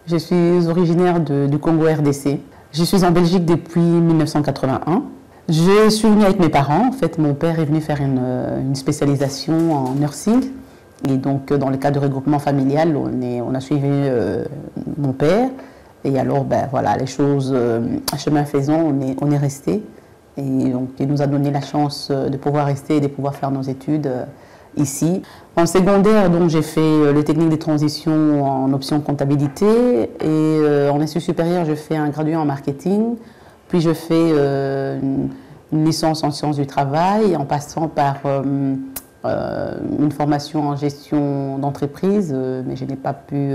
Je suis originaire du Congo RDC. Je suis en Belgique depuis 1981. Je suis venue avec mes parents. En fait, mon père est venu faire une spécialisation en nursing. Et donc, dans le cadre du regroupement familial, on a suivi mon père. Et alors, ben, voilà, les choses, chemin faisant, on est resté. Et donc, il nous a donné la chance de pouvoir rester et de pouvoir faire nos études ici. En secondaire, donc, j'ai fait les techniques de transition en option comptabilité. Et en études supérieures, je fais un graduat en marketing. Puis, je fais une licence en sciences du travail, en passant par une formation en gestion d'entreprise. Mais je n'ai pas pu...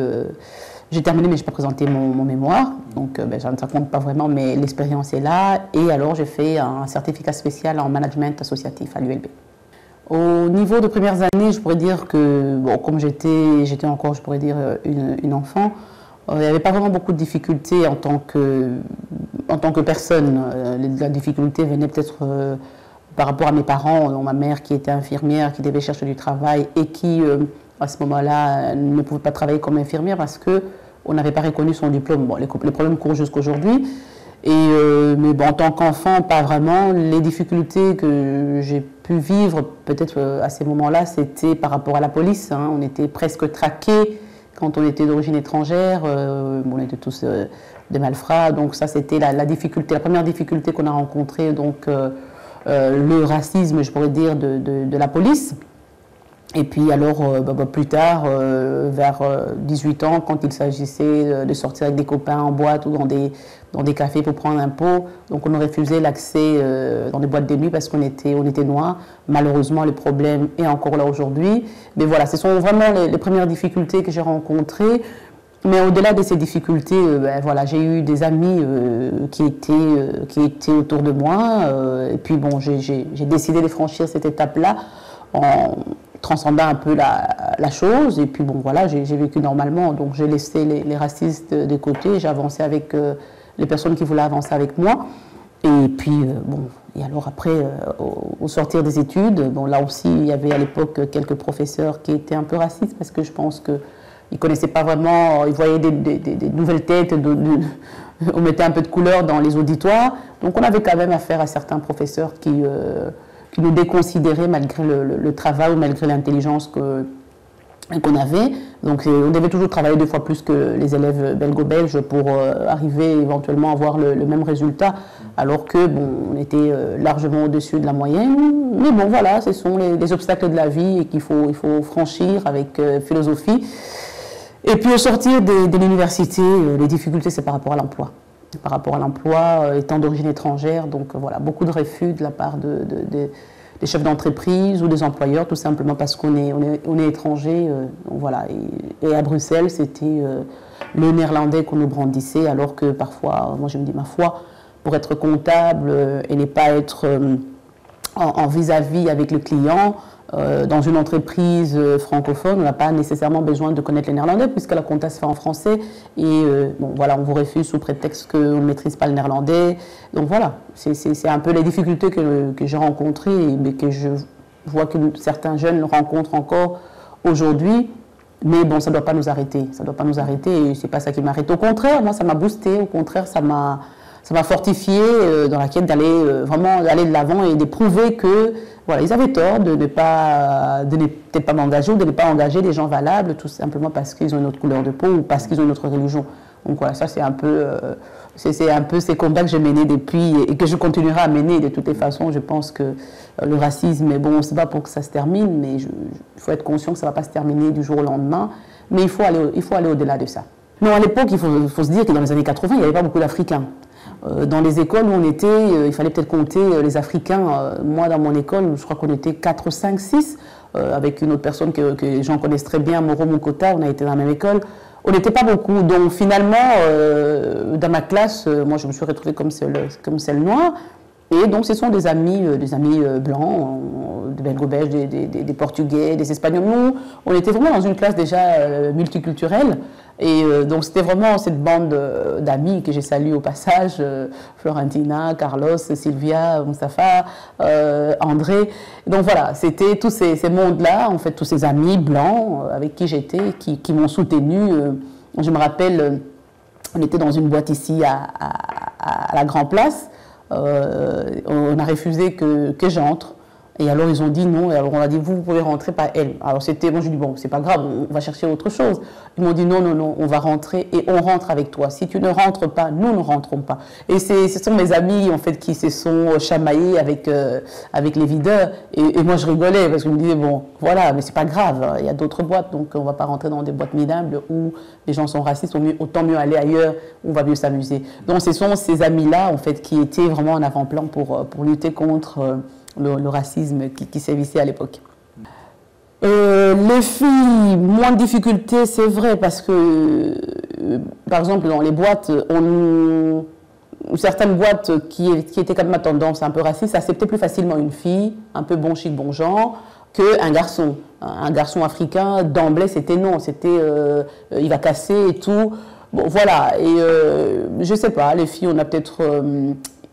J'ai terminé, mais je n'ai pas présenté mon mémoire, donc ben, ça ne compte pas vraiment, mais l'expérience est là. Et alors, j'ai fait un certificat spécial en management associatif à l'ULB. Au niveau de premières années, je pourrais dire que, bon, comme j'étais encore, je pourrais dire, une enfant, il n'y avait pas vraiment beaucoup de difficultés en tant que personne. La difficulté venait peut-être par rapport à mes parents, ma mère qui était infirmière, qui devait chercher du travail et qui... à ce moment-là, ne pouvait pas travailler comme infirmière parce qu'on n'avait pas reconnu son diplôme. Bon, les problèmes courent jusqu'aujourd'hui. Mais bon, en tant qu'enfant, pas vraiment. Les difficultés que j'ai pu vivre, peut-être à ces moments-là, c'était par rapport à la police. Hein. On était presque traqués quand on était d'origine étrangère. On était tous des malfrats. Donc ça, c'était la difficulté, la première difficulté qu'on a rencontrée. Donc le racisme, je pourrais dire, de la police. Et puis alors, plus tard, vers 18 ans, quand il s'agissait de sortir avec des copains en boîte ou dans des cafés pour prendre un pot, donc on nous refusait l'accès dans des boîtes de nuit parce qu'on était noirs. Malheureusement, le problème est encore là aujourd'hui. Mais voilà, ce sont vraiment les premières difficultés que j'ai rencontrées. Mais au-delà de ces difficultés, voilà, j'ai eu des amis qui étaient autour de moi. Et puis bon, j'ai décidé de franchir cette étape-là en transcendant un peu la chose. Et puis bon, voilà, j'ai vécu normalement. Donc j'ai laissé les racistes de côté. J'ai avancé avec les personnes qui voulaient avancer avec moi. Et puis bon, et alors après, au sortir des études, bon là aussi, il y avait à l'époque quelques professeurs qui étaient un peu racistes parce que je pense qu'ils ne connaissaient pas vraiment, ils voyaient des nouvelles têtes, on mettait un peu de couleur dans les auditoires. Donc on avait quand même affaire à certains professeurs qui nous déconsidéraient malgré le travail ou malgré l'intelligence qu'on avait. Donc on devait toujours travailler 2 fois plus que les élèves belgo-belges pour arriver éventuellement à avoir le même résultat, alors que bon, on était largement au-dessus de la moyenne. Mais bon voilà, ce sont les obstacles de la vie et qu'il faut franchir avec philosophie. Et puis au sortir de l'université, les difficultés c'est par rapport à l'emploi. Par rapport à l'emploi, étant d'origine étrangère, donc voilà, beaucoup de refus de la part des chefs d'entreprise ou des employeurs, tout simplement parce qu'on est étranger. Voilà. Et à Bruxelles, c'était le néerlandais qu'on nous brandissait, alors que parfois, moi je me dis, ma foi, pour être comptable et ne pas être en vis-à-vis avec le client, dans une entreprise francophone, on n'a pas nécessairement besoin de connaître le néerlandais puisque la compta se fait en français et bon, voilà, on vous refuse sous prétexte qu'on ne maîtrise pas le néerlandais. Donc voilà, c'est un peu les difficultés que j'ai rencontrées mais que je vois que certains jeunes rencontrent encore aujourd'hui. Mais bon, ça ne doit pas nous arrêter, ça ne doit pas nous arrêter et c'est pas ça qui m'arrête. Au contraire, moi ça m'a boosté, au contraire ça m'a fortifié dans la quête d'aller vraiment aller de l'avant et de prouver que voilà, ils avaient tort de ne pas m'engager ou de ne pas engager des gens valables tout simplement parce qu'ils ont une autre couleur de peau ou parce qu'ils ont une autre religion. Donc voilà, ça c'est un peu ces combats que j'ai menés depuis et que je continuerai à mener de toutes les façons. Je pense que le racisme, bon, on ne sait pas pour que ça se termine, mais il faut être conscient que ça ne va pas se terminer du jour au lendemain. Mais il faut aller au-delà de ça. Non, à l'époque, il faut se dire que dans les années 80, il n'y avait pas beaucoup d'Africains. Dans les écoles où on était, il fallait peut-être compter les Africains. Moi, dans mon école, je crois qu'on était 4, 5, 6, avec une autre personne que j'en connais très bien, Moro Mukota, on a été dans la même école. On n'était pas beaucoup. Donc finalement, dans ma classe, moi je me suis retrouvée comme celle noire. Et donc ce sont des amis blancs, des belgo-belges, des portugais, des espagnols. Nous, on était vraiment dans une classe déjà multiculturelle. Et donc c'était vraiment cette bande d'amis que j'ai salué au passage, Florentina, Carlos, Sylvia, Mustapha, André. Donc voilà, c'était tous ces mondes-là, en fait, tous ces amis blancs avec qui j'étais, qui m'ont soutenu. Je me rappelle On était dans une boîte ici à la Grand Place. On a refusé que j'entre. Et alors ils ont dit non, et alors on a dit vous pouvez rentrer, pas elle. Alors c'était, moi je dis bon c'est pas grave, on va chercher autre chose. Ils m'ont dit non, non, non, on va rentrer et on rentre avec toi. Si tu ne rentres pas, nous ne rentrons pas. Et ce sont mes amis en fait qui se sont chamaillés avec les videurs. Et moi je rigolais parce que je me disais bon voilà, mais c'est pas grave, il y a d'autres boîtes, donc on va pas rentrer dans des boîtes minables où les gens sont racistes, autant mieux aller ailleurs où on va mieux s'amuser. Donc ce sont ces amis-là en fait qui étaient vraiment en avant-plan pour lutter contre le racisme qui sévissait à l'époque. Les filles, moins de difficultés, c'est vrai, parce que, par exemple, dans les boîtes, certaines boîtes qui étaient quand même à tendance un peu raciste acceptaient plus facilement une fille, un peu bon chic, bon genre, qu'un garçon. Un garçon africain, d'emblée, c'était non, c'était il va casser et tout. Bon, voilà, et je sais pas, les filles, on a peut-être...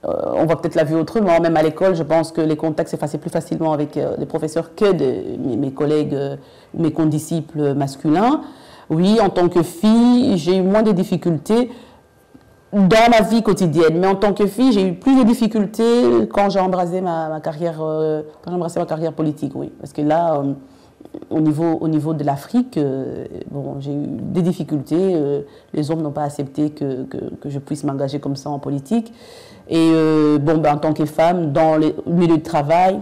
on va peut-être la vue autrement. Même à l'école, je pense que les contacts s'effaçaient plus facilement avec les professeurs que mes collègues, mes condisciples masculins. Oui, en tant que fille, j'ai eu moins de difficultés dans ma vie quotidienne. Mais en tant que fille, j'ai eu plus de difficultés quand j'ai embrassé ma carrière, politique, oui. Parce que là, au niveau de l'Afrique, bon, j'ai eu des difficultés. Les hommes n'ont pas accepté que je puisse m'engager comme ça en politique. Et bon, ben, en tant que femme, dans le milieu de travail,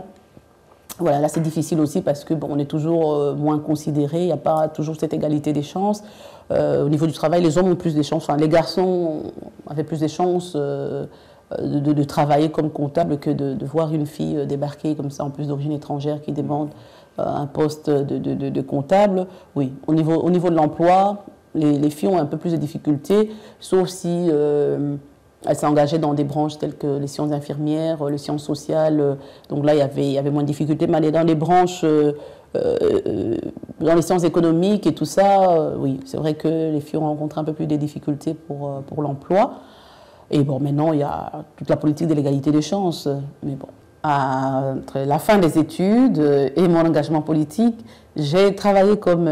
voilà, là c'est difficile aussi parce que bon, on est toujours moins considéré, il n'y a pas toujours cette égalité des chances. Au niveau du travail, les hommes ont plus de chances, enfin les garçons avaient plus de chances de travailler comme comptable que de voir une fille débarquer comme ça, en plus d'origine étrangère, qui demande un poste de comptable. Oui, au niveau de l'emploi, les filles ont un peu plus de difficultés, sauf si elles s'engageaient dans des branches telles que les sciences infirmières, les sciences sociales. Donc là, il y avait moins de difficultés. Mais aller dans les branches, dans les sciences économiques et tout ça, oui, c'est vrai que les filles ont rencontré un peu plus de difficultés pour l'emploi. Et bon, maintenant, il y a toute la politique de l'égalité des chances. Mais bon, entre la fin des études et mon engagement politique, j'ai travaillé comme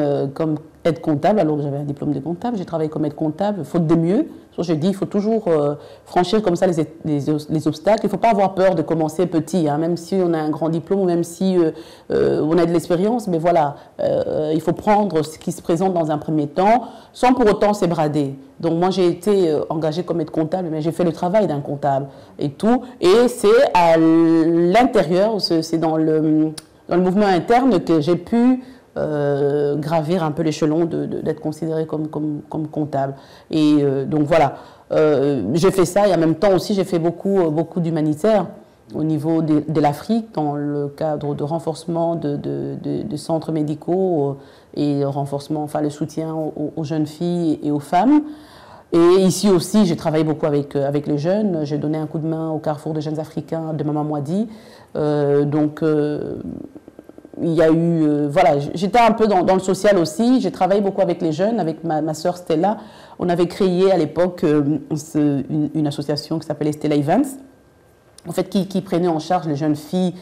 aide comptable, alors que j'avais un diplôme de comptable. J'ai travaillé comme aide comptable, faute de mieux. Je dis, il faut toujours franchir comme ça les obstacles. Il ne faut pas avoir peur de commencer petit, hein, même si on a un grand diplôme, même si on a de l'expérience. Mais voilà, il faut prendre ce qui se présente dans un premier temps, sans pour autant s'ébrader. Donc moi, j'ai été engagée comme aide comptable, mais j'ai fait le travail d'un comptable et tout. Et c'est à l'intérieur, c'est dans le mouvement interne que j'ai pu gravir un peu l'échelon d'être considéré comme comptable. Et donc voilà, j'ai fait ça et en même temps aussi j'ai fait beaucoup d'humanitaire au niveau de l'Afrique dans le cadre de renforcement de centres médicaux et renforcement, enfin le soutien aux jeunes filles et aux femmes. Et ici aussi, j'ai travaillé beaucoup avec les jeunes. J'ai donné un coup de main au Carrefour des jeunes africains de Maman Mouadi. Il y a eu, voilà, j'étais un peu dans le social aussi. J'ai travaillé beaucoup avec les jeunes, avec ma sœur Stella. On avait créé à l'époque une association qui s'appelait Stella Events, en fait, qui prenait en charge les jeunes filles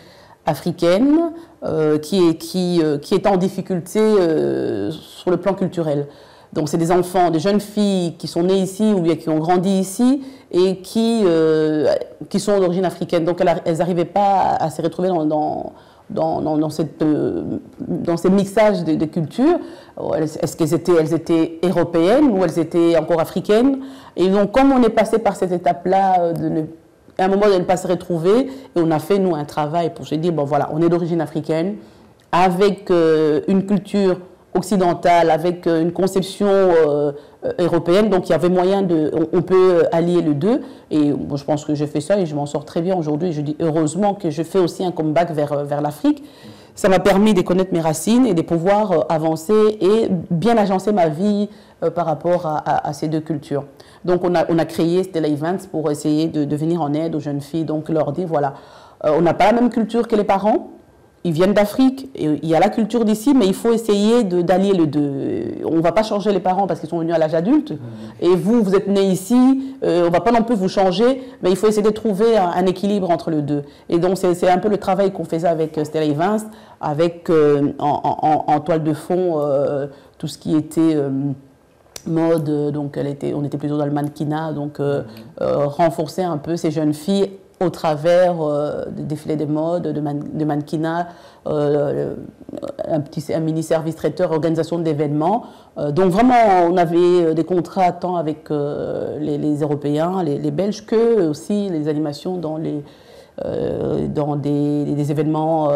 africaines qui étaient en difficulté sur le plan culturel. Donc c'est des enfants, des jeunes filles qui sont nées ici ou bien qui ont grandi ici et qui sont d'origine africaine. Donc elles n'arrivaient pas à se retrouver dans ces mixages de cultures. Est-ce qu'elles étaient européennes ou elles étaient encore africaines? Et donc comme on est passé par cette étape-là, à un moment de ne pas se retrouver, et on a fait nous un travail pour se dire, bon voilà, on est d'origine africaine, avec une culture occidentale, avec une conception européenne, donc il y avait moyen on peut allier les deux, et bon, je pense que j'ai fait ça et je m'en sors très bien aujourd'hui. Je dis heureusement que je fais aussi un comeback vers l'Afrique. Ça m'a permis de connaître mes racines et de pouvoir avancer et bien agencer ma vie par rapport à ces deux cultures. Donc on a créé Stella Events pour essayer de venir en aide aux jeunes filles, donc leur dire voilà, on n'a pas la même culture que les parents. Ils viennent d'Afrique, il y a la culture d'ici, mais il faut essayer d'allier les deux. On ne va pas changer les parents parce qu'ils sont venus à l'âge adulte. Et vous êtes nés ici, on ne va pas non plus vous changer, mais il faut essayer de trouver un équilibre entre les deux. Et donc c'est un peu le travail qu'on faisait avec Stella Events, avec en toile de fond tout ce qui était mode, donc on était plutôt dans le mannequinat, donc renforcer un peu ces jeunes filles au travers des défilés de mode, de mannequinat, un mini service traiteur, organisation d'événements. Donc vraiment, on avait des contrats tant avec les Européens, les Belges, que aussi les animations dans des événements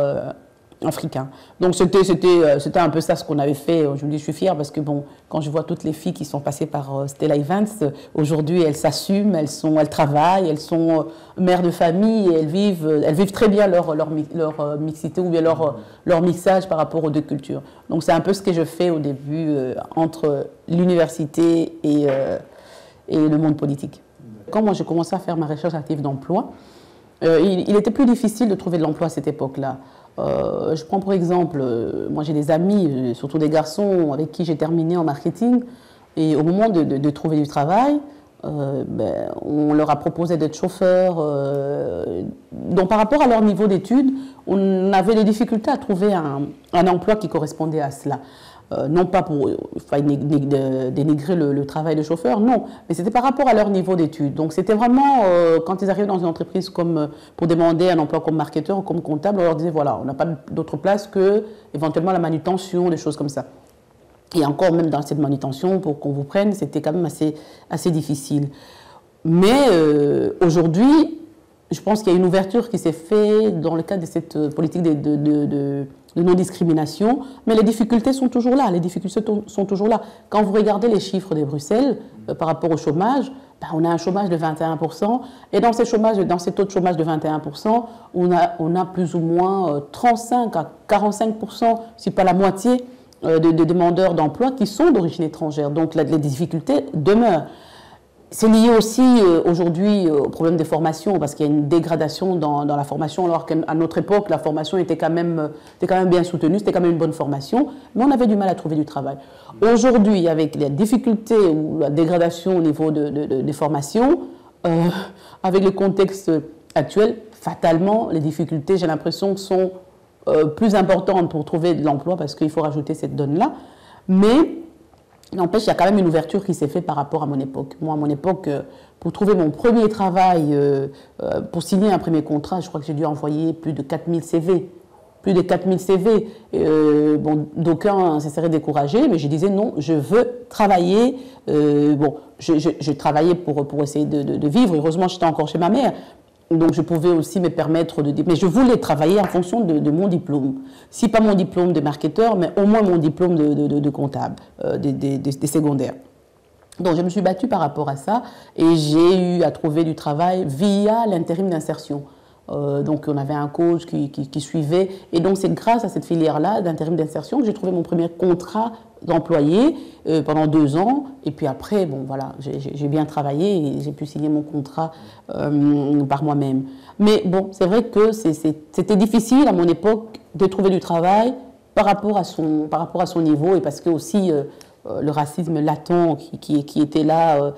africains. Donc c'était un peu ça ce qu'on avait fait. Je me dis, je suis fière parce que bon, quand je vois toutes les filles qui sont passées par Stella Evans, aujourd'hui elles s'assument, elles travaillent, elles sont mères de famille, et elles vivent très bien leur mixité ou bien leur mixage par rapport aux deux cultures. Donc c'est un peu ce que je fais au début entre l'université et le monde politique. Quand moi j'ai commencé à faire ma recherche active d'emploi, il était plus difficile de trouver de l'emploi à cette époque-là. Je prends pour exemple, moi j'ai des amis, surtout des garçons avec qui j'ai terminé en marketing, et au moment de trouver du travail, on leur a proposé d'être chauffeurs. Donc par rapport à leur niveau d'études, on avait des difficultés à trouver un emploi qui correspondait à cela. Non pas pour dénigrer le travail de chauffeur, non, mais c'était par rapport à leur niveau d'études. Donc c'était vraiment, quand ils arrivaient dans une entreprise pour demander un emploi comme marketeur ou comme comptable, on leur disait voilà, on n'a pas d'autre place que éventuellement la manutention, des choses comme ça. Et encore même dans cette manutention, pour qu'on vous prenne, c'était quand même assez difficile. Mais aujourd'hui, je pense qu'il y a une ouverture qui s'est faite dans le cadre de cette politique de non-discrimination, mais les difficultés sont toujours là, Quand vous regardez les chiffres de Bruxelles par rapport au chômage, on a un chômage de 21%, et dans ces taux de chômage de 21%, on a plus ou moins 35 à 45%, si pas la moitié, de demandeurs d'emploi qui sont d'origine étrangère. Donc les difficultés demeurent. C'est lié aussi aujourd'hui au problème des formations, parce qu'il y a une dégradation dans la formation, alors qu'à notre époque, la formation était quand même bien soutenue, c'était quand même une bonne formation, mais on avait du mal à trouver du travail. Aujourd'hui, avec les difficultés ou la dégradation au niveau des formations, avec le contexte actuel, fatalement, les difficultés, j'ai l'impression, sont plus importantes pour trouver de l'emploi, parce qu'il faut rajouter cette donne-là. Mais n'empêche, il y a quand même une ouverture qui s'est faite par rapport à mon époque. Moi, à mon époque, pour trouver mon premier travail, pour signer un premier contrat, je crois que j'ai dû envoyer plus de 4000 CV. Plus de 4000 CV. Bon, d'aucuns se seraient découragés, mais je disais non, je veux travailler. Je travaillais pour essayer de vivre. Heureusement, j'étais encore chez ma mère. Donc, je pouvais aussi me permettre de... Mais je voulais travailler en fonction de mon diplôme. Si pas mon diplôme de marketeur, mais au moins mon diplôme de comptable, des secondaires. Donc, je me suis battue par rapport à ça et j'ai eu à trouver du travail via l'intérim d'insertion. Donc, on avait un coach qui suivait. Et donc, c'est grâce à cette filière-là d'intérim d'insertion que j'ai trouvé mon premier contrat d'employé pendant 2 ans. Et puis après, bon, voilà, j'ai bien travaillé et j'ai pu signer mon contrat par moi-même. Mais bon, c'est vrai que c'était difficile à mon époque de trouver du travail par rapport à son niveau et parce que aussi le racisme latent qui était là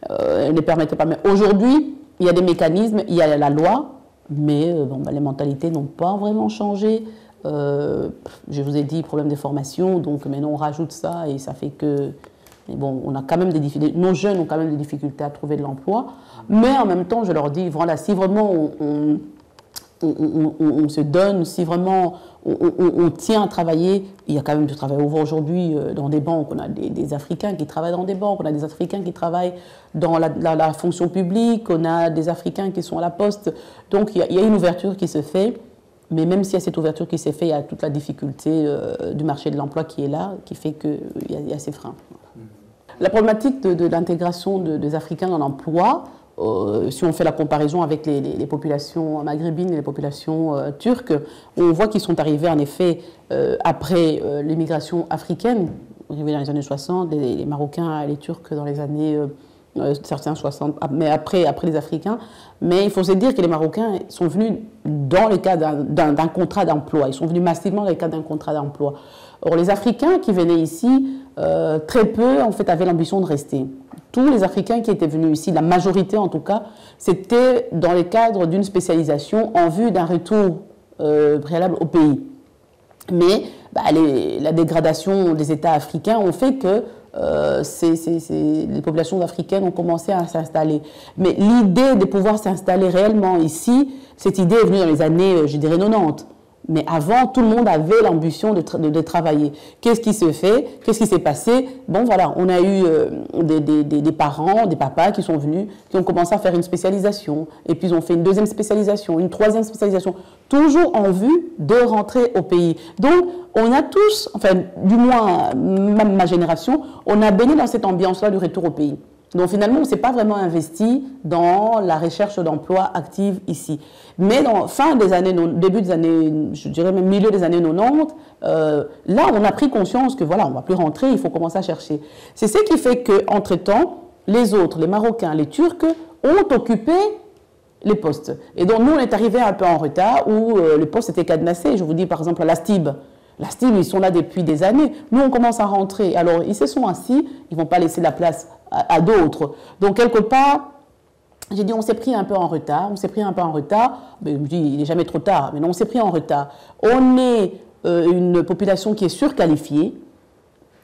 ne permettait pas. Mais aujourd'hui, il y a des mécanismes, il y a la loi, mais les mentalités n'ont pas vraiment changé. Je vous ai dit, problème des formations, donc maintenant on rajoute ça et ça fait que... Mais bon, on a quand même des difficultés, nos jeunes ont quand même des difficultés à trouver de l'emploi, mais en même temps, je leur dis, voilà, si vraiment on se donne, si vraiment on tient à travailler, il y a quand même du travail. On voit aujourd'hui dans des banques, on a des Africains qui travaillent dans des banques, on a des Africains qui travaillent dans la fonction publique, on a des Africains qui sont à la poste. Donc il y a une ouverture qui se fait, mais même s'il y a cette ouverture qui s'est faite, il y a toute la difficulté du marché de l'emploi qui est là, qui fait qu'il y a ces freins. La problématique de l'intégration des Africains dans l'emploi, si on fait la comparaison avec les populations maghrébines et les populations turques, on voit qu'ils sont arrivés en effet après l'immigration africaine, arrivés dans les années 60, les Marocains et les Turcs dans les années certains 60, mais après les Africains. Mais il faut se dire que les Marocains sont venus dans le cadre d'un contrat d'emploi, ils sont venus massivement dans le cadre d'un contrat d'emploi. Or, les Africains qui venaient ici, très peu en fait avaient l'ambition de rester. Tous les Africains qui étaient venus ici, la majorité en tout cas, c'était dans le cadre d'une spécialisation en vue d'un retour préalable au pays. Mais la dégradation des États africains ont fait que les populations africaines ont commencé à s'installer. Mais l'idée de pouvoir s'installer réellement ici, cette idée est venue dans les années, je dirais, 90. Mais avant, tout le monde avait l'ambition de travailler. Qu'est-ce qui se fait? Qu'est-ce qui s'est passé? Bon, voilà, on a eu des parents, des papas qui sont venus, qui ont commencé à faire une spécialisation. Et puis, ils ont fait une deuxième spécialisation, une troisième spécialisation, toujours en vue de rentrer au pays. Donc, on a tous, enfin, du moins, même ma génération, on a baigné dans cette ambiance-là du retour au pays. Donc finalement, on ne s'est pas vraiment investi dans la recherche d'emploi active ici. Mais dans fin des années, début des années, je dirais même milieu des années 90, là, on a pris conscience que voilà, on ne va plus rentrer, il faut commencer à chercher. C'est ce qui fait qu'entre-temps, les autres, les Marocains, les Turcs, ont occupé les postes. Et donc nous, on est arrivé un peu en retard où les postes étaient cadenassés. Je vous dis par exemple à la STIB. La STIB, ils sont là depuis des années. Nous, on commence à rentrer. Alors, ils se sont assis, ils ne vont pas laisser la place à d'autres. Donc, quelque part, j'ai dit, on s'est pris un peu en retard. Mais je me dis, il n'est jamais trop tard. Mais non, on s'est pris en retard. On est une population qui est surqualifiée.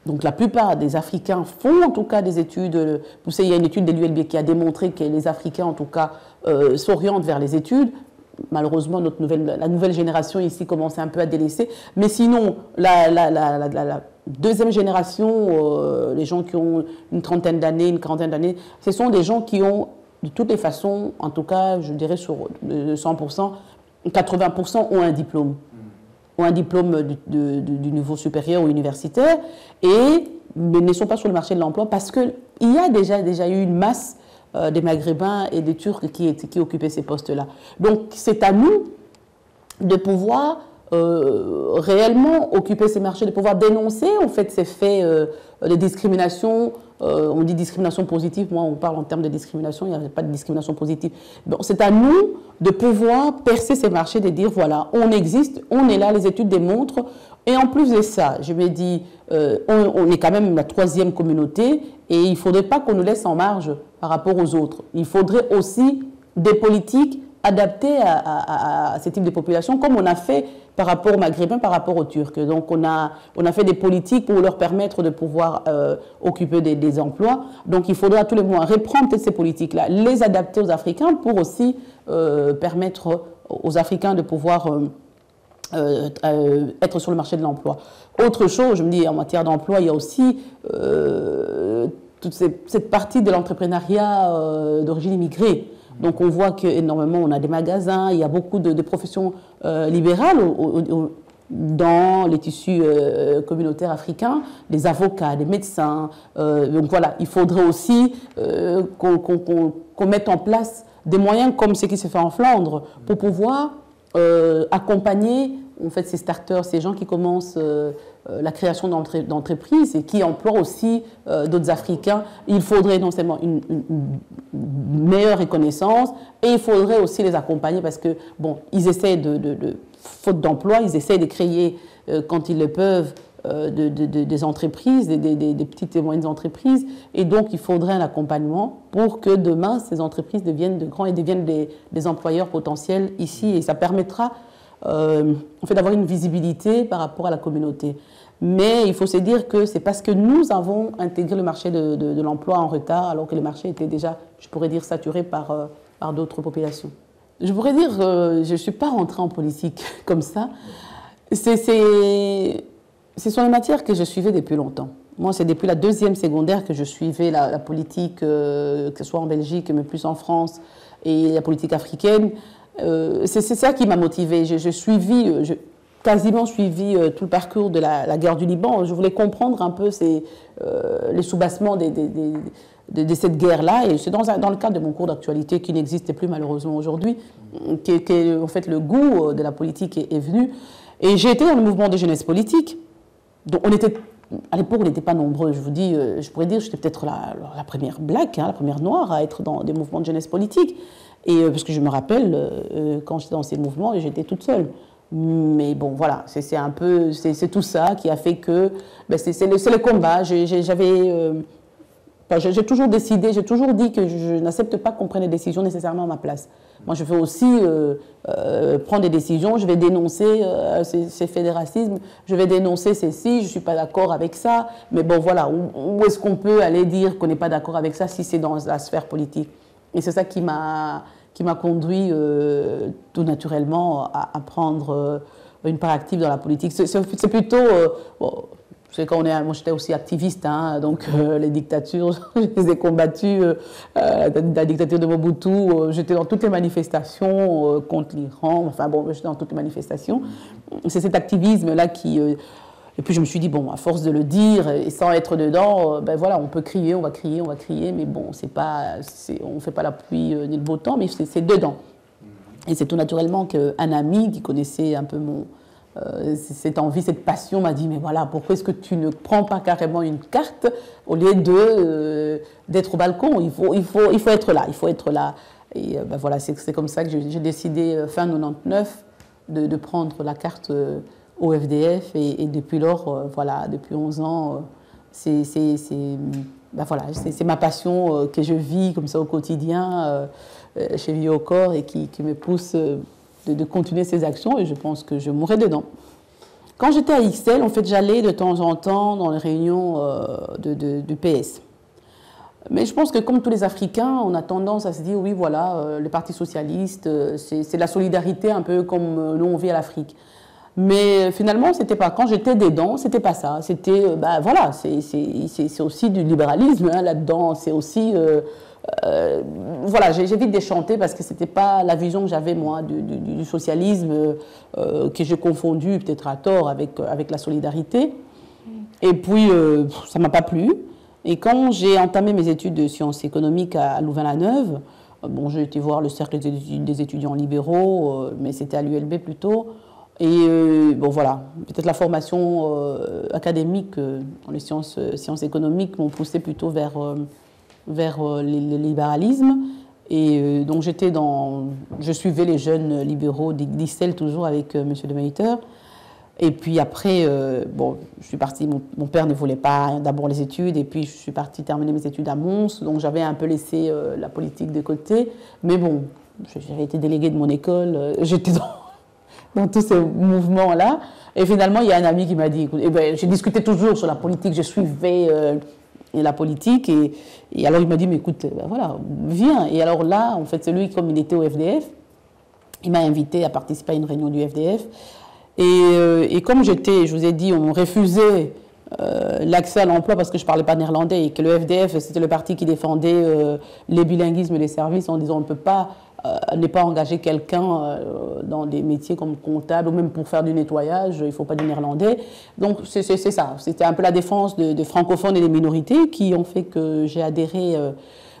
Donc, la plupart des Africains font en tout cas des études. Vous savez, il y a une étude de l'ULB qui a démontré que les Africains, en tout cas, s'orientent vers les études. Malheureusement, la nouvelle génération ici commence un peu à délaisser. Mais sinon, la deuxième génération, les gens qui ont une trentaine d'années, une quarantaine d'années, ce sont des gens qui ont, de toutes les façons, en tout cas, je dirais sur 100%, 80% ont un diplôme. Ont un diplôme du niveau supérieur ou universitaire et ne sont pas sur le marché de l'emploi parce qu'il y a déjà eu une masse des Maghrébins et des Turcs qui occupaient ces postes-là. Donc, c'est à nous de pouvoir réellement occuper ces marchés, de pouvoir dénoncer en fait ces faits de discrimination. On dit discrimination positive, moi on parle en termes de discrimination, il n'y a pas de discrimination positive. Bon, c'est à nous de pouvoir percer ces marchés, de dire voilà, on existe, on est là, les études démontrent. Et en plus de ça, je me dis, on est quand même la troisième communauté et il ne faudrait pas qu'on nous laisse en marge par rapport aux autres. Il faudrait aussi des politiques adaptées à ce type de population, comme on a fait par rapport aux Maghrébins, par rapport aux Turcs. Donc on a fait des politiques pour leur permettre de pouvoir occuper des emplois. Donc il faudra à tous les moments reprendre toutes ces politiques-là, les adapter aux Africains pour aussi permettre aux Africains de pouvoir être sur le marché de l'emploi. Autre chose, je me dis, en matière d'emploi, il y a aussi toute cette partie de l'entrepreneuriat d'origine immigrée. Donc on voit qu'énormément, on a des magasins, il y a beaucoup de professions libérales dans les tissus communautaires africains, des avocats, des médecins. Donc voilà, il faudrait aussi qu'on mette en place des moyens comme ce qui se fait en Flandre pour pouvoir accompagner en fait, ces starters, ces gens qui commencent la création d'entreprises et qui emploient aussi d'autres Africains. Il faudrait non seulement une meilleure reconnaissance et il faudrait aussi les accompagner parce que, bon, ils essaient faute d'emploi, ils essaient de créer, quand ils le peuvent, des entreprises, des petites et moyennes entreprises. Et donc, il faudrait un accompagnement pour que demain, ces entreprises deviennent de grands et deviennent des employeurs potentiels ici. Et ça permettra en fait, d'avoir une visibilité par rapport à la communauté. Mais il faut se dire que c'est parce que nous avons intégré le marché de l'emploi en retard, alors que le marché était déjà, je pourrais dire, saturé par d'autres populations. Je pourrais dire, je ne suis pas rentrée en politique comme ça. Ce sont les matières que je suivais depuis longtemps. Moi, c'est depuis la deuxième secondaire que je suivais la politique, que ce soit en Belgique, mais plus en France, et la politique africaine. C'est ça qui m'a motivée. J'ai quasiment suivi tout le parcours de la guerre du Liban. Je voulais comprendre un peu les soubassements de cette guerre-là. Et c'est dans le cadre de mon cours d'actualité qui n'existe plus malheureusement aujourd'hui, en fait, le goût de la politique est venu. Et j'ai été dans le mouvement de jeunesse politique. Donc à l'époque, on n'était pas nombreux. Je vous dis, je pourrais dire, j'étais peut-être la première black, la première noire à être dans des mouvements de jeunesse politique. Et parce que je me rappelle, quand j'étais dans ces mouvements, j'étais toute seule. Mais bon, voilà, c'est tout ça qui a fait que, ben c'est le combat. Enfin, j'ai toujours décidé, j'ai toujours dit que je n'accepte pas qu'on prenne des décisions nécessairement à ma place. Moi, je veux aussi prendre des décisions, je vais dénoncer ces faits de racisme, je vais dénoncer ceci, je ne suis pas d'accord avec ça, mais bon, voilà, où est-ce qu'on peut aller dire qu'on n'est pas d'accord avec ça si c'est dans la sphère politique? Et c'est ça qui m'a conduit tout naturellement à prendre une part active dans la politique. C'est plutôt... bon, moi j'étais aussi activiste, hein, donc les dictatures, je les ai combattues, la dictature de Mobutu, j'étais dans toutes les manifestations contre l'Iran, enfin bon, j'étais dans toutes les manifestations. C'est cet activisme-là qui... et puis je me suis dit, bon, à force de le dire et sans être dedans, ben voilà, on peut crier, on va crier, mais bon, on ne fait pas la pluie ni le beau temps, mais c'est dedans. Et c'est tout naturellement qu'un ami qui connaissait un peu cette envie, cette passion m'a dit, mais voilà, pourquoi est-ce que tu ne prends pas carrément une carte au lieu d'être au balcon? Il faut être là, il faut être là. Et ben voilà, c'est comme ça que j'ai décidé, fin 99, de prendre la carte au FDF. Et depuis lors, voilà, depuis 11 ans, ben voilà, c'est ma passion que je vis comme ça au quotidien chez Vie au Corps et qui me pousse de continuer ces actions, et je pense que je mourrai dedans. Quand j'étais à XL, en fait, j'allais de temps en temps dans les réunions du PS. Mais je pense que comme tous les Africains, on a tendance à se dire, oui, voilà, le Parti socialiste, c'est la solidarité un peu comme nous on vit à l'Afrique. Mais finalement, c'était pas, quand j'étais dedans, c'était pas ça. C'était, ben voilà, c'est aussi du libéralisme hein, là-dedans, c'est aussi... voilà, j'évite déchanter parce que c'était pas la vision que j'avais moi du socialisme que j'ai confondu peut-être à tort avec la solidarité. Et puis ça m'a pas plu. Et quand j'ai entamé mes études de sciences économiques à Louvain-la-Neuve, bon, j'ai été voir le cercle des étudiants libéraux, mais c'était à l'ULB plutôt. Et bon voilà, peut-être la formation académique dans les sciences économiques m'ont poussé plutôt vers le libéralisme. Et donc je suivais les jeunes libéraux d'Ixelles toujours avec M. de Meyter. Et puis après, bon, je suis partie, mon père ne voulait pas d'abord les études, et puis je suis partie terminer mes études à Mons, donc j'avais un peu laissé la politique de côté. Mais bon, j'avais été déléguée de mon école, j'étais dans tous ces mouvements-là. Et finalement, il y a un ami qui m'a dit, écoute, eh ben, j'ai discuté toujours sur la politique, je suivais la politique, et alors il m'a dit, mais écoute, ben voilà, viens. Et alors là, en fait, c'est lui, comme il était au FDF, il m'a invité à participer à une réunion du FDF. Et comme je vous ai dit, on refusait l'accès à l'emploi parce que je ne parlais pas néerlandais et que le FDF, c'était le parti qui défendait les bilinguismes des services en disant on ne peut pas ne pas engager quelqu'un dans des métiers comme comptable ou même pour faire du nettoyage, il ne faut pas du néerlandais. Donc c'est ça, c'était un peu la défense de francophones et des minorités qui ont fait que j'ai adhéré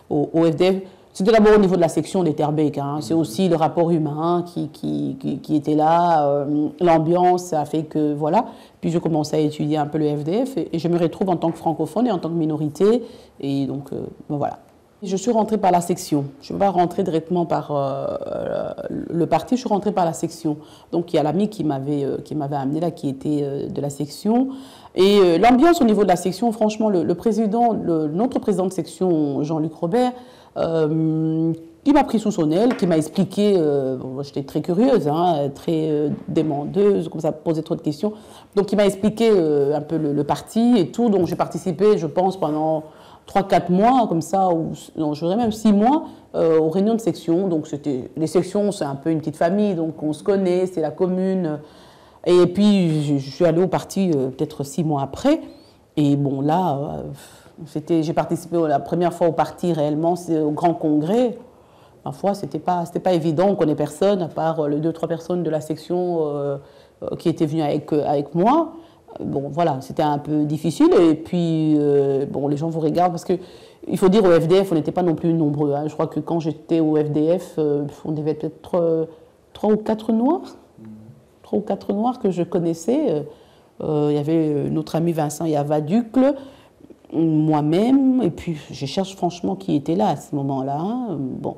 au FDF. C'était d'abord au niveau de la section des Terbeek, hein. C'est aussi le rapport humain qui était là, l'ambiance a fait que, voilà. Puis je commençais à étudier un peu le FDF et je me retrouve en tant que francophone et en tant que minorité, et donc, ben voilà. Je suis rentrée par la section, je ne suis pas rentrée directement par le parti, je suis rentrée par la section. Donc il y a l'ami qui m'avait amenée là, qui était de la section. Et l'ambiance au niveau de la section, franchement, notre président de section, Jean-Luc Robert, il m'a pris sous son aile, qui m'a expliqué, bon, j'étais très curieuse, hein, très demandeuse, comme ça, posait trop de questions. Donc il m'a expliqué un peu le parti et tout, donc j'ai participé, je pense, pendant 3-4 mois, comme ça, ou non, je dirais même 6 mois, aux réunions de section. Donc les sections, c'est un peu une petite famille, donc on se connaît, c'est la commune. Et puis je suis allée au parti peut-être 6 mois après, et bon là... j'ai participé la première fois au parti réellement, c'est au grand congrès. Parfois, c'était pas évident, on ne connaît personne, à part les 2-3 personnes de la section qui étaient venues avec moi. Bon, voilà, c'était un peu difficile. Et puis, bon, les gens vous regardent parce qu'il faut dire, au FDF, on n'était pas non plus nombreux. Hein. Je crois que quand j'étais au FDF, on devait peut-être 3 ou 4 Noirs. 3 ou 4 Noirs que je connaissais. Il y avait notre ami Vincent Yavaducle, moi-même, et puis je cherche franchement qui était là à ce moment-là. Hein. Bon.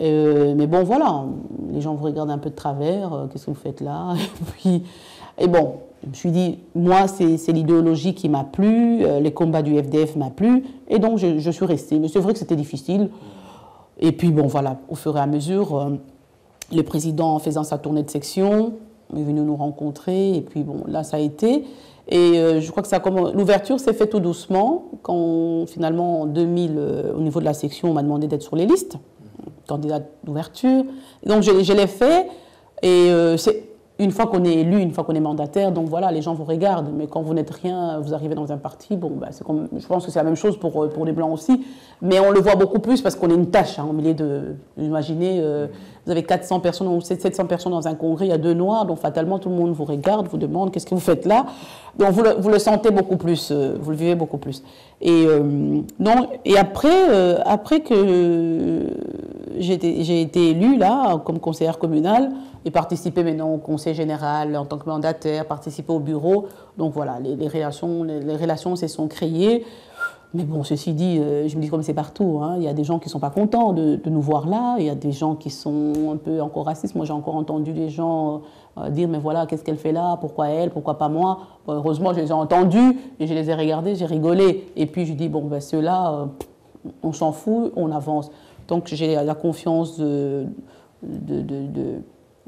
Mais bon, voilà, les gens vous regardent un peu de travers, qu'est-ce que vous faites là? Et bon, je me suis dit, moi, c'est l'idéologie qui m'a plu, les combats du FDF m'a plu, et donc je suis restée. Mais c'est vrai que c'était difficile. Et puis, bon, voilà, au fur et à mesure, le président, en faisant sa tournée de section, est venu nous rencontrer, et puis, bon, là, ça a été. Et je crois que l'ouverture s'est faite tout doucement, quand, finalement, en 2000, au niveau de la section, on m'a demandé d'être sur les listes, candidat d'ouverture. Donc, je l'ai fait, et c'est... Une fois qu'on est élu, une fois qu'on est mandataire, donc voilà, les gens vous regardent. Mais quand vous n'êtes rien, vous arrivez dans un parti, bon, ben, je pense que c'est la même chose pour les Blancs aussi. Mais on le voit beaucoup plus parce qu'on est une tâche au milieu de... Imaginez, vous avez 400 personnes ou 700 personnes dans un congrès, il y a 2 Noirs, donc fatalement tout le monde vous regarde, vous demande qu'est-ce que vous faites là. Donc vous le sentez beaucoup plus, vous le vivez beaucoup plus. Et, après que j'ai été élue là, comme conseillère communale, et participer maintenant au conseil général en tant que mandataire, participer au bureau. Donc voilà, les relations se sont créées. Mais bon, ceci dit, je me dis comme c'est partout, hein, il y a des gens qui ne sont pas contents de nous voir là, il y a des gens qui sont un peu encore racistes. Moi, j'ai encore entendu des gens dire, mais voilà, qu'est-ce qu'elle fait là, pourquoi elle, pourquoi pas moi. Bon, heureusement, je les ai entendus et je les ai regardés, j'ai rigolé. Et puis, je dis, bon, ben, ceux-là, on s'en fout, on avance. Donc, j'ai la confiance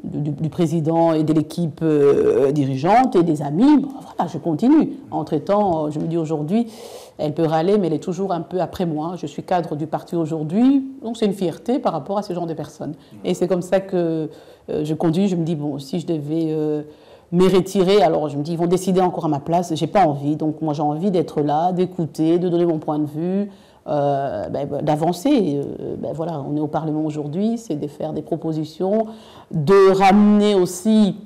du président et de l'équipe dirigeante et des amis. Bon, voilà, je continue. Entre-temps, je me dis aujourd'hui, elle peut râler, mais elle est toujours un peu après moi. Je suis cadre du parti aujourd'hui, donc c'est une fierté par rapport à ce genre de personnes. Et c'est comme ça que je conduis. Je me dis, bon, si je devais me retirer, alors je me dis, ils vont décider encore à ma place. J'ai pas envie. Donc moi, j'ai envie d'être là, d'écouter, de donner mon point de vue. D'avancer. Voilà, on est au Parlement aujourd'hui, c'est de faire des propositions, de ramener aussi,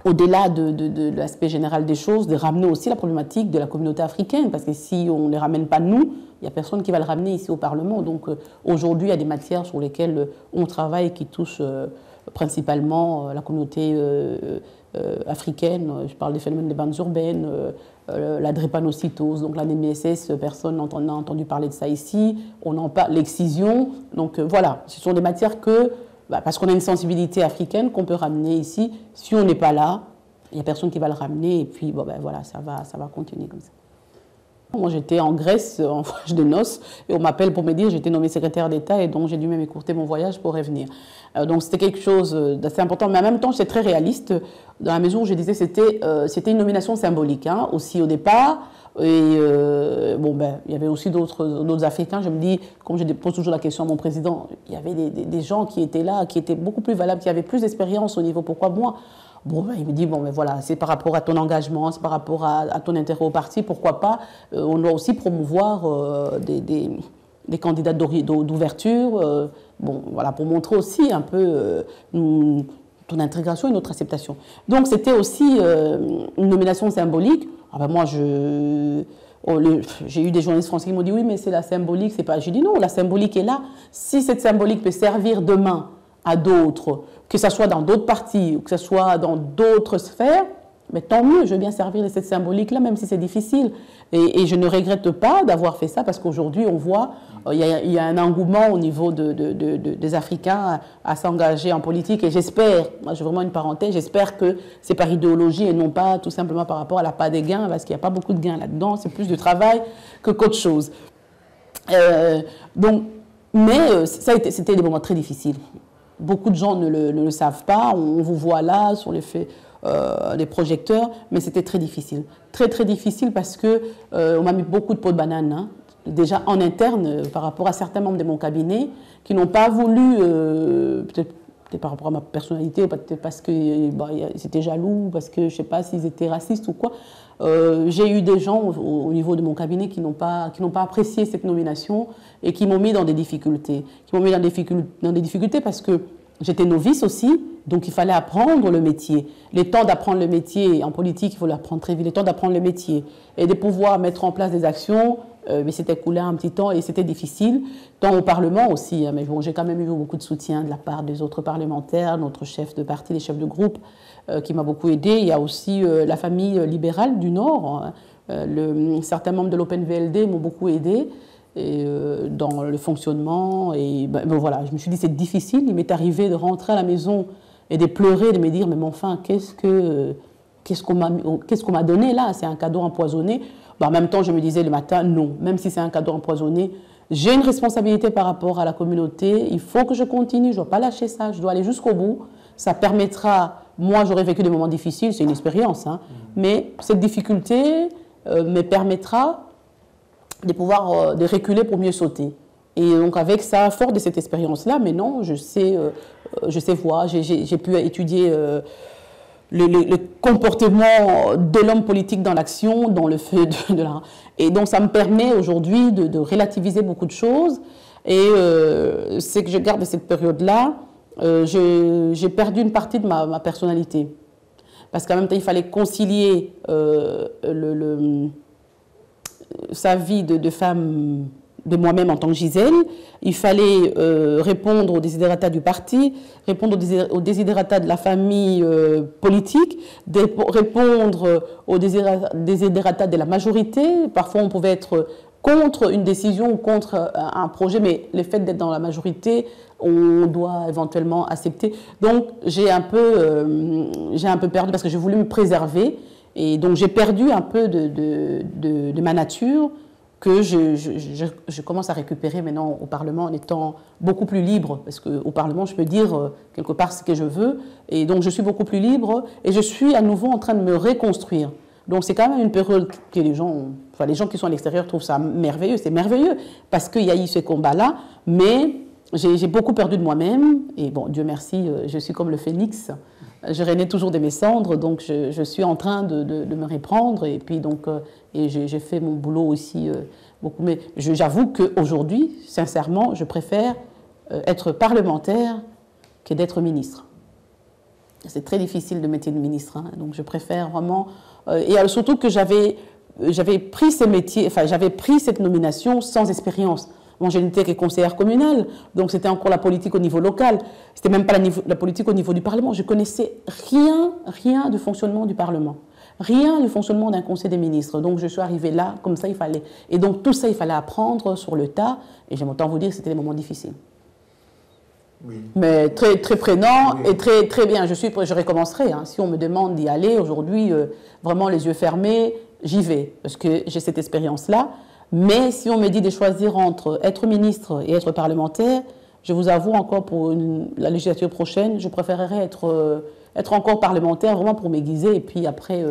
au-delà de l'aspect général des choses, de ramener aussi la problématique de la communauté africaine, parce que si on ne les ramène pas nous, il n'y a personne qui va le ramener ici au Parlement. Donc aujourd'hui, il y a des matières sur lesquelles on travaille qui touchent principalement la communauté africaine. Je parle des phénomènes des bandes urbaines, la drépanocytose, donc l'anémie-SS, personne n'a entendu parler de ça ici. On en parle, l'excision. Donc voilà, ce sont des matières que, parce qu'on a une sensibilité africaine qu'on peut ramener ici. Si on n'est pas là, il n'y a personne qui va le ramener. Et puis voilà, ça va continuer comme ça. Moi, j'étais en Grèce en voyage de noces et on m'appelle pour me dire que j'étais nommée secrétaire d'État et donc j'ai dû même écourter mon voyage pour revenir. Donc c'était quelque chose d'assez important, mais en même temps, c'est très réaliste dans la mesure où je disais que c'était une nomination symbolique aussi au départ. Et il y avait aussi d'autres Africains. Je me dis, comme je pose toujours la question à mon président, il y avait des gens qui étaient là, qui étaient beaucoup plus valables, qui avaient plus d'expérience au niveau. Pourquoi moi? Il me dit, voilà, c'est par rapport à ton engagement, c'est par rapport à ton intérêt au parti, pourquoi pas. On doit aussi promouvoir des candidats d'ouverture, voilà, pour montrer aussi un peu ton intégration et notre acceptation. Donc c'était aussi une nomination symbolique. Moi, j'ai eu des journalistes français qui m'ont dit, oui, mais c'est la symbolique, c'est pas... J'ai dit non, la symbolique est là. Si cette symbolique peut servir demain à d'autres, que ce soit dans d'autres partis ou que ce soit dans d'autres sphères, mais tant mieux, je veux bien servir de cette symbolique-là, même si c'est difficile. Et je ne regrette pas d'avoir fait ça parce qu'aujourd'hui, on voit, il y a un engouement au niveau des Africains à s'engager en politique. Et j'espère, moi j'ai vraiment une parenthèse, j'espère que c'est par idéologie et non pas tout simplement par rapport à l'appât des gains, parce qu'il n'y a pas beaucoup de gains là-dedans, c'est plus de travail qu'autre chose. C'était des moments très difficiles. Beaucoup de gens ne le savent pas, on vous voit là sur les projecteurs, mais c'était très difficile. Très très difficile parce qu'on m'a mis beaucoup de peau de banane, déjà en interne par rapport à certains membres de mon cabinet qui n'ont pas voulu, peut-être par rapport à ma personnalité, peut-être parce qu'ils étaient jaloux, parce que je ne sais pas s'ils étaient racistes ou quoi. J'ai eu des gens au niveau de mon cabinet qui n'ont pas apprécié cette nomination et qui m'ont mis dans des difficultés. Qui m'ont mis dans des difficultés parce que j'étais novice aussi, donc il fallait apprendre le métier. Les temps d'apprendre le métier, en politique, il faut l'apprendre très vite, les temps d'apprendre le métier et de pouvoir mettre en place des actions, mais c'était écoulé un petit temps et c'était difficile, tant au Parlement aussi. Mais bon, j'ai quand même eu beaucoup de soutien de la part des autres parlementaires, notre chef de parti, les chefs de groupe, qui m'a beaucoup aidé. Il y a aussi la famille libérale du Nord. Certains membres de l'OpenVLD m'ont beaucoup aidé dans le fonctionnement. Et voilà, je me suis dit c'est difficile. Il m'est arrivé de rentrer à la maison et de pleurer, de me dire mais enfin, qu'est-ce que qu'est-ce qu'on m'a donné là? C'est un cadeau empoisonné. En même temps, je me disais le matin, non, même si c'est un cadeau empoisonné, j'ai une responsabilité par rapport à la communauté. Il faut que je continue, je ne dois pas lâcher ça, je dois aller jusqu'au bout. Ça permettra, moi j'aurais vécu des moments difficiles, c'est une expérience, hein, mais cette difficulté me permettra de pouvoir de reculer pour mieux sauter. Et donc avec ça, fort de cette expérience-là, maintenant je sais voir, j'ai pu étudier le comportement de l'homme politique dans l'action, dans le feu de la... Et donc ça me permet aujourd'hui de relativiser beaucoup de choses. Et c'est que je garde de cette période-là, j'ai perdu une partie de ma personnalité. Parce qu'en même temps, il fallait concilier sa vie de femme, de moi-même en tant que Gisèle. Il fallait répondre aux desiderata du parti, répondre aux desiderata de la famille politique, répondre aux desiderata de la majorité. Parfois, on pouvait être contre une décision ou contre un projet, mais le fait d'être dans la majorité, on doit éventuellement accepter. Donc, j'ai un peu perdu parce que j'ai voulu me préserver. Et donc, j'ai perdu un peu de ma nature que je commence à récupérer maintenant au Parlement en étant beaucoup plus libre. Parce qu'au Parlement, je peux dire quelque part ce que je veux. Et donc, je suis beaucoup plus libre et je suis à nouveau en train de me reconstruire. Donc, c'est quand même une période que les gens qui sont à l'extérieur trouvent ça merveilleux. C'est merveilleux parce qu'il y a eu ce combat-là. Mais j'ai beaucoup perdu de moi-même. Et bon, Dieu merci, je suis comme le phénix. Je renais toujours de mes cendres, donc je suis en train de me reprendre. Et puis donc, et j'ai fait mon boulot aussi beaucoup. Mais j'avoue qu'aujourd'hui, sincèrement, je préfère être parlementaire que d'être ministre. C'est très difficile de mettre une ministre, hein, donc je préfère vraiment... et surtout que j'avais pris ce métier, enfin j'avais pris cette nomination sans expérience. Moi, je n'étais que conseillère communale, donc c'était encore la politique au niveau local. C'était même pas la politique au niveau du Parlement. Je connaissais rien du fonctionnement du Parlement, rien du fonctionnement d'un conseil des ministres. Donc je suis arrivée là, comme ça il fallait. Et donc tout ça, il fallait apprendre sur le tas. Et j'aime autant vous dire que c'était des moments difficiles. Oui. Mais très, très prenant, oui. Et très, très bien. Je recommencerai. Hein. Si on me demande d'y aller aujourd'hui, vraiment les yeux fermés, j'y vais. Parce que j'ai cette expérience-là. Mais si on me dit de choisir entre être ministre et être parlementaire, je vous avoue encore pour la législature prochaine, je préférerais être encore parlementaire vraiment pour m'aiguiser et puis après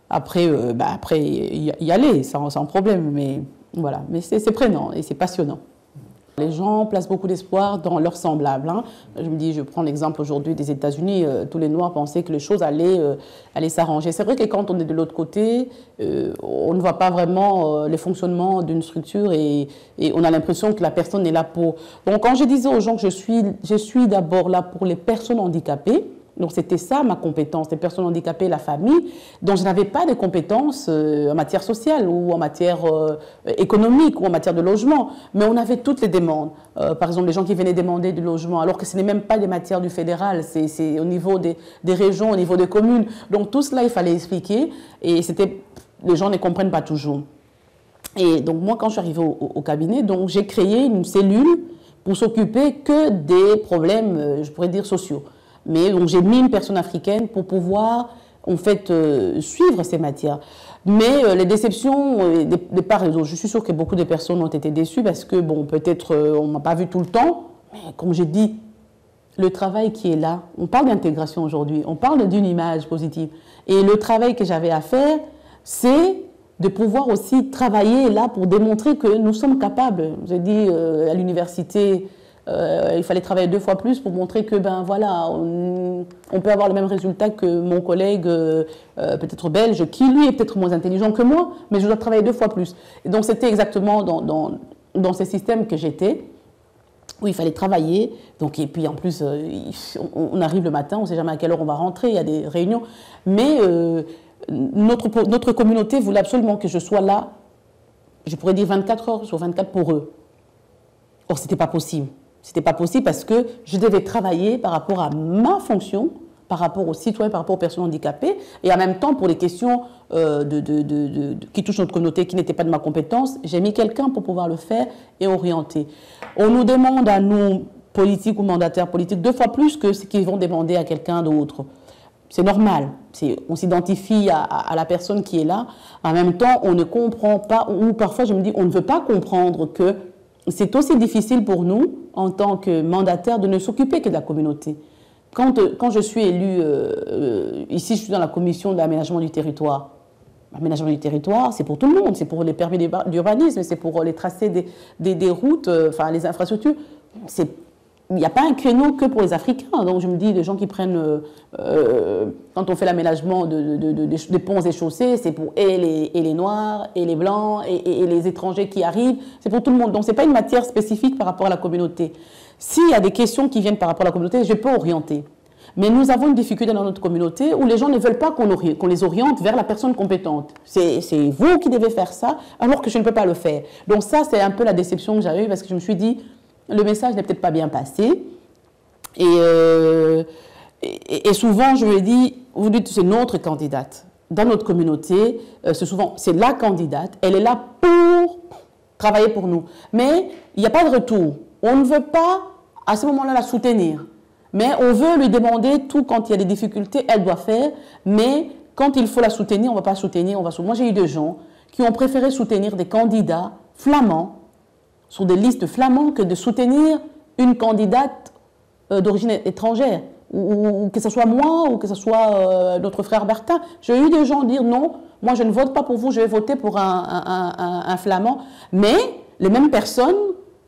y aller sans problème. Mais voilà, mais c'est prenant et c'est passionnant. Les gens placent beaucoup d'espoir dans leurs semblables. Hein. Je me dis, je prends l'exemple aujourd'hui des États-Unis, tous les Noirs pensaient que les choses allaient s'arranger. C'est vrai que quand on est de l'autre côté, on ne voit pas vraiment le fonctionnement d'une structure et on a l'impression que la personne est là pour... Donc quand je disais aux gens que je suis d'abord là pour les personnes handicapées, donc c'était ça ma compétence, les personnes handicapées, la famille, dont je n'avais pas de compétences en matière sociale ou en matière économique ou en matière de logement, mais on avait toutes les demandes. Par exemple, les gens qui venaient demander du logement, alors que ce n'est même pas des matières du fédéral, c'est au niveau des régions, au niveau des communes. Donc tout cela, il fallait expliquer et les gens ne comprennent pas toujours. Et donc moi, quand je suis arrivée au cabinet, donc j'ai créé une cellule pour s'occuper que des problèmes, je pourrais dire, sociaux. Mais donc j'ai mis une personne africaine pour pouvoir en fait suivre ces matières. Mais les déceptions de part et d'autre, je suis sûre que beaucoup de personnes ont été déçues parce que bon, peut-être on m'a pas vu tout le temps, mais comme j'ai dit, le travail qui est là, on parle d'intégration aujourd'hui, on parle d'une image positive. Et le travail que j'avais à faire, c'est de pouvoir aussi travailler là pour démontrer que nous sommes capables. J'ai dit à l'université, il fallait travailler 2 fois plus pour montrer que ben voilà, on peut avoir le même résultat que mon collègue peut-être belge, qui lui est peut-être moins intelligent que moi, mais je dois travailler 2 fois plus. Et donc c'était exactement dans ces systèmes que j'étais, où il fallait travailler. Donc, et puis en plus, on arrive le matin, on ne sait jamais à quelle heure on va rentrer, il y a des réunions. Mais notre communauté voulait absolument que je sois là, je pourrais dire 24 heures sur 24 pour eux. Or, ce n'était pas possible. C'était pas possible parce que je devais travailler par rapport à ma fonction, par rapport aux citoyens, par rapport aux personnes handicapées, et en même temps pour les questions qui touchent notre communauté, qui n'étaient pas de ma compétence, j'ai mis quelqu'un pour pouvoir le faire et orienter. On nous demande à nous, politiques ou mandataires politiques, 2 fois plus que ce qu'ils vont demander à quelqu'un d'autre. C'est normal. On s'identifie à la personne qui est là. En même temps, on ne comprend pas, ou parfois je me dis, on ne veut pas comprendre que c'est aussi difficile pour nous, en tant que mandataires, de ne s'occuper que de la communauté. Quand je suis élue, ici je suis dans la commission de l'aménagement du territoire. L'aménagement du territoire, c'est pour tout le monde, c'est pour les permis d'urbanisme, c'est pour les tracés des routes, enfin les infrastructures. Il n'y a pas un créneau que pour les Africains. Donc je me dis, les gens qui prennent, quand on fait l'aménagement des ponts et chaussées, c'est pour les Noirs, et les Blancs, et les étrangers qui arrivent, c'est pour tout le monde. Donc ce n'est pas une matière spécifique par rapport à la communauté. S'il y a des questions qui viennent par rapport à la communauté, je peux orienter. Mais nous avons une difficulté dans notre communauté où les gens ne veulent pas qu'on les oriente vers la personne compétente. C'est vous qui devez faire ça, alors que je ne peux pas le faire. Donc ça, c'est un peu la déception que j'avais eue, parce que je me suis dit, le message n'est peut-être pas bien passé. Et souvent, je me dis, vous dites, c'est notre candidate. Dans notre communauté, c'est la candidate, elle est là pour travailler pour nous. Mais il n'y a pas de retour. On ne veut pas, à ce moment-là, la soutenir. Mais on veut lui demander tout quand il y a des difficultés, elle doit faire. Mais quand il faut la soutenir, on ne va pas soutenir. Moi, j'ai eu des gens qui ont préféré soutenir des candidats flamands sur des listes flamands que de soutenir une candidate d'origine étrangère. Ou que ce soit moi ou que ce soit notre frère Bertin. J'ai eu des gens dire non, moi je ne vote pas pour vous, je vais voter pour un flamand. Mais les mêmes personnes,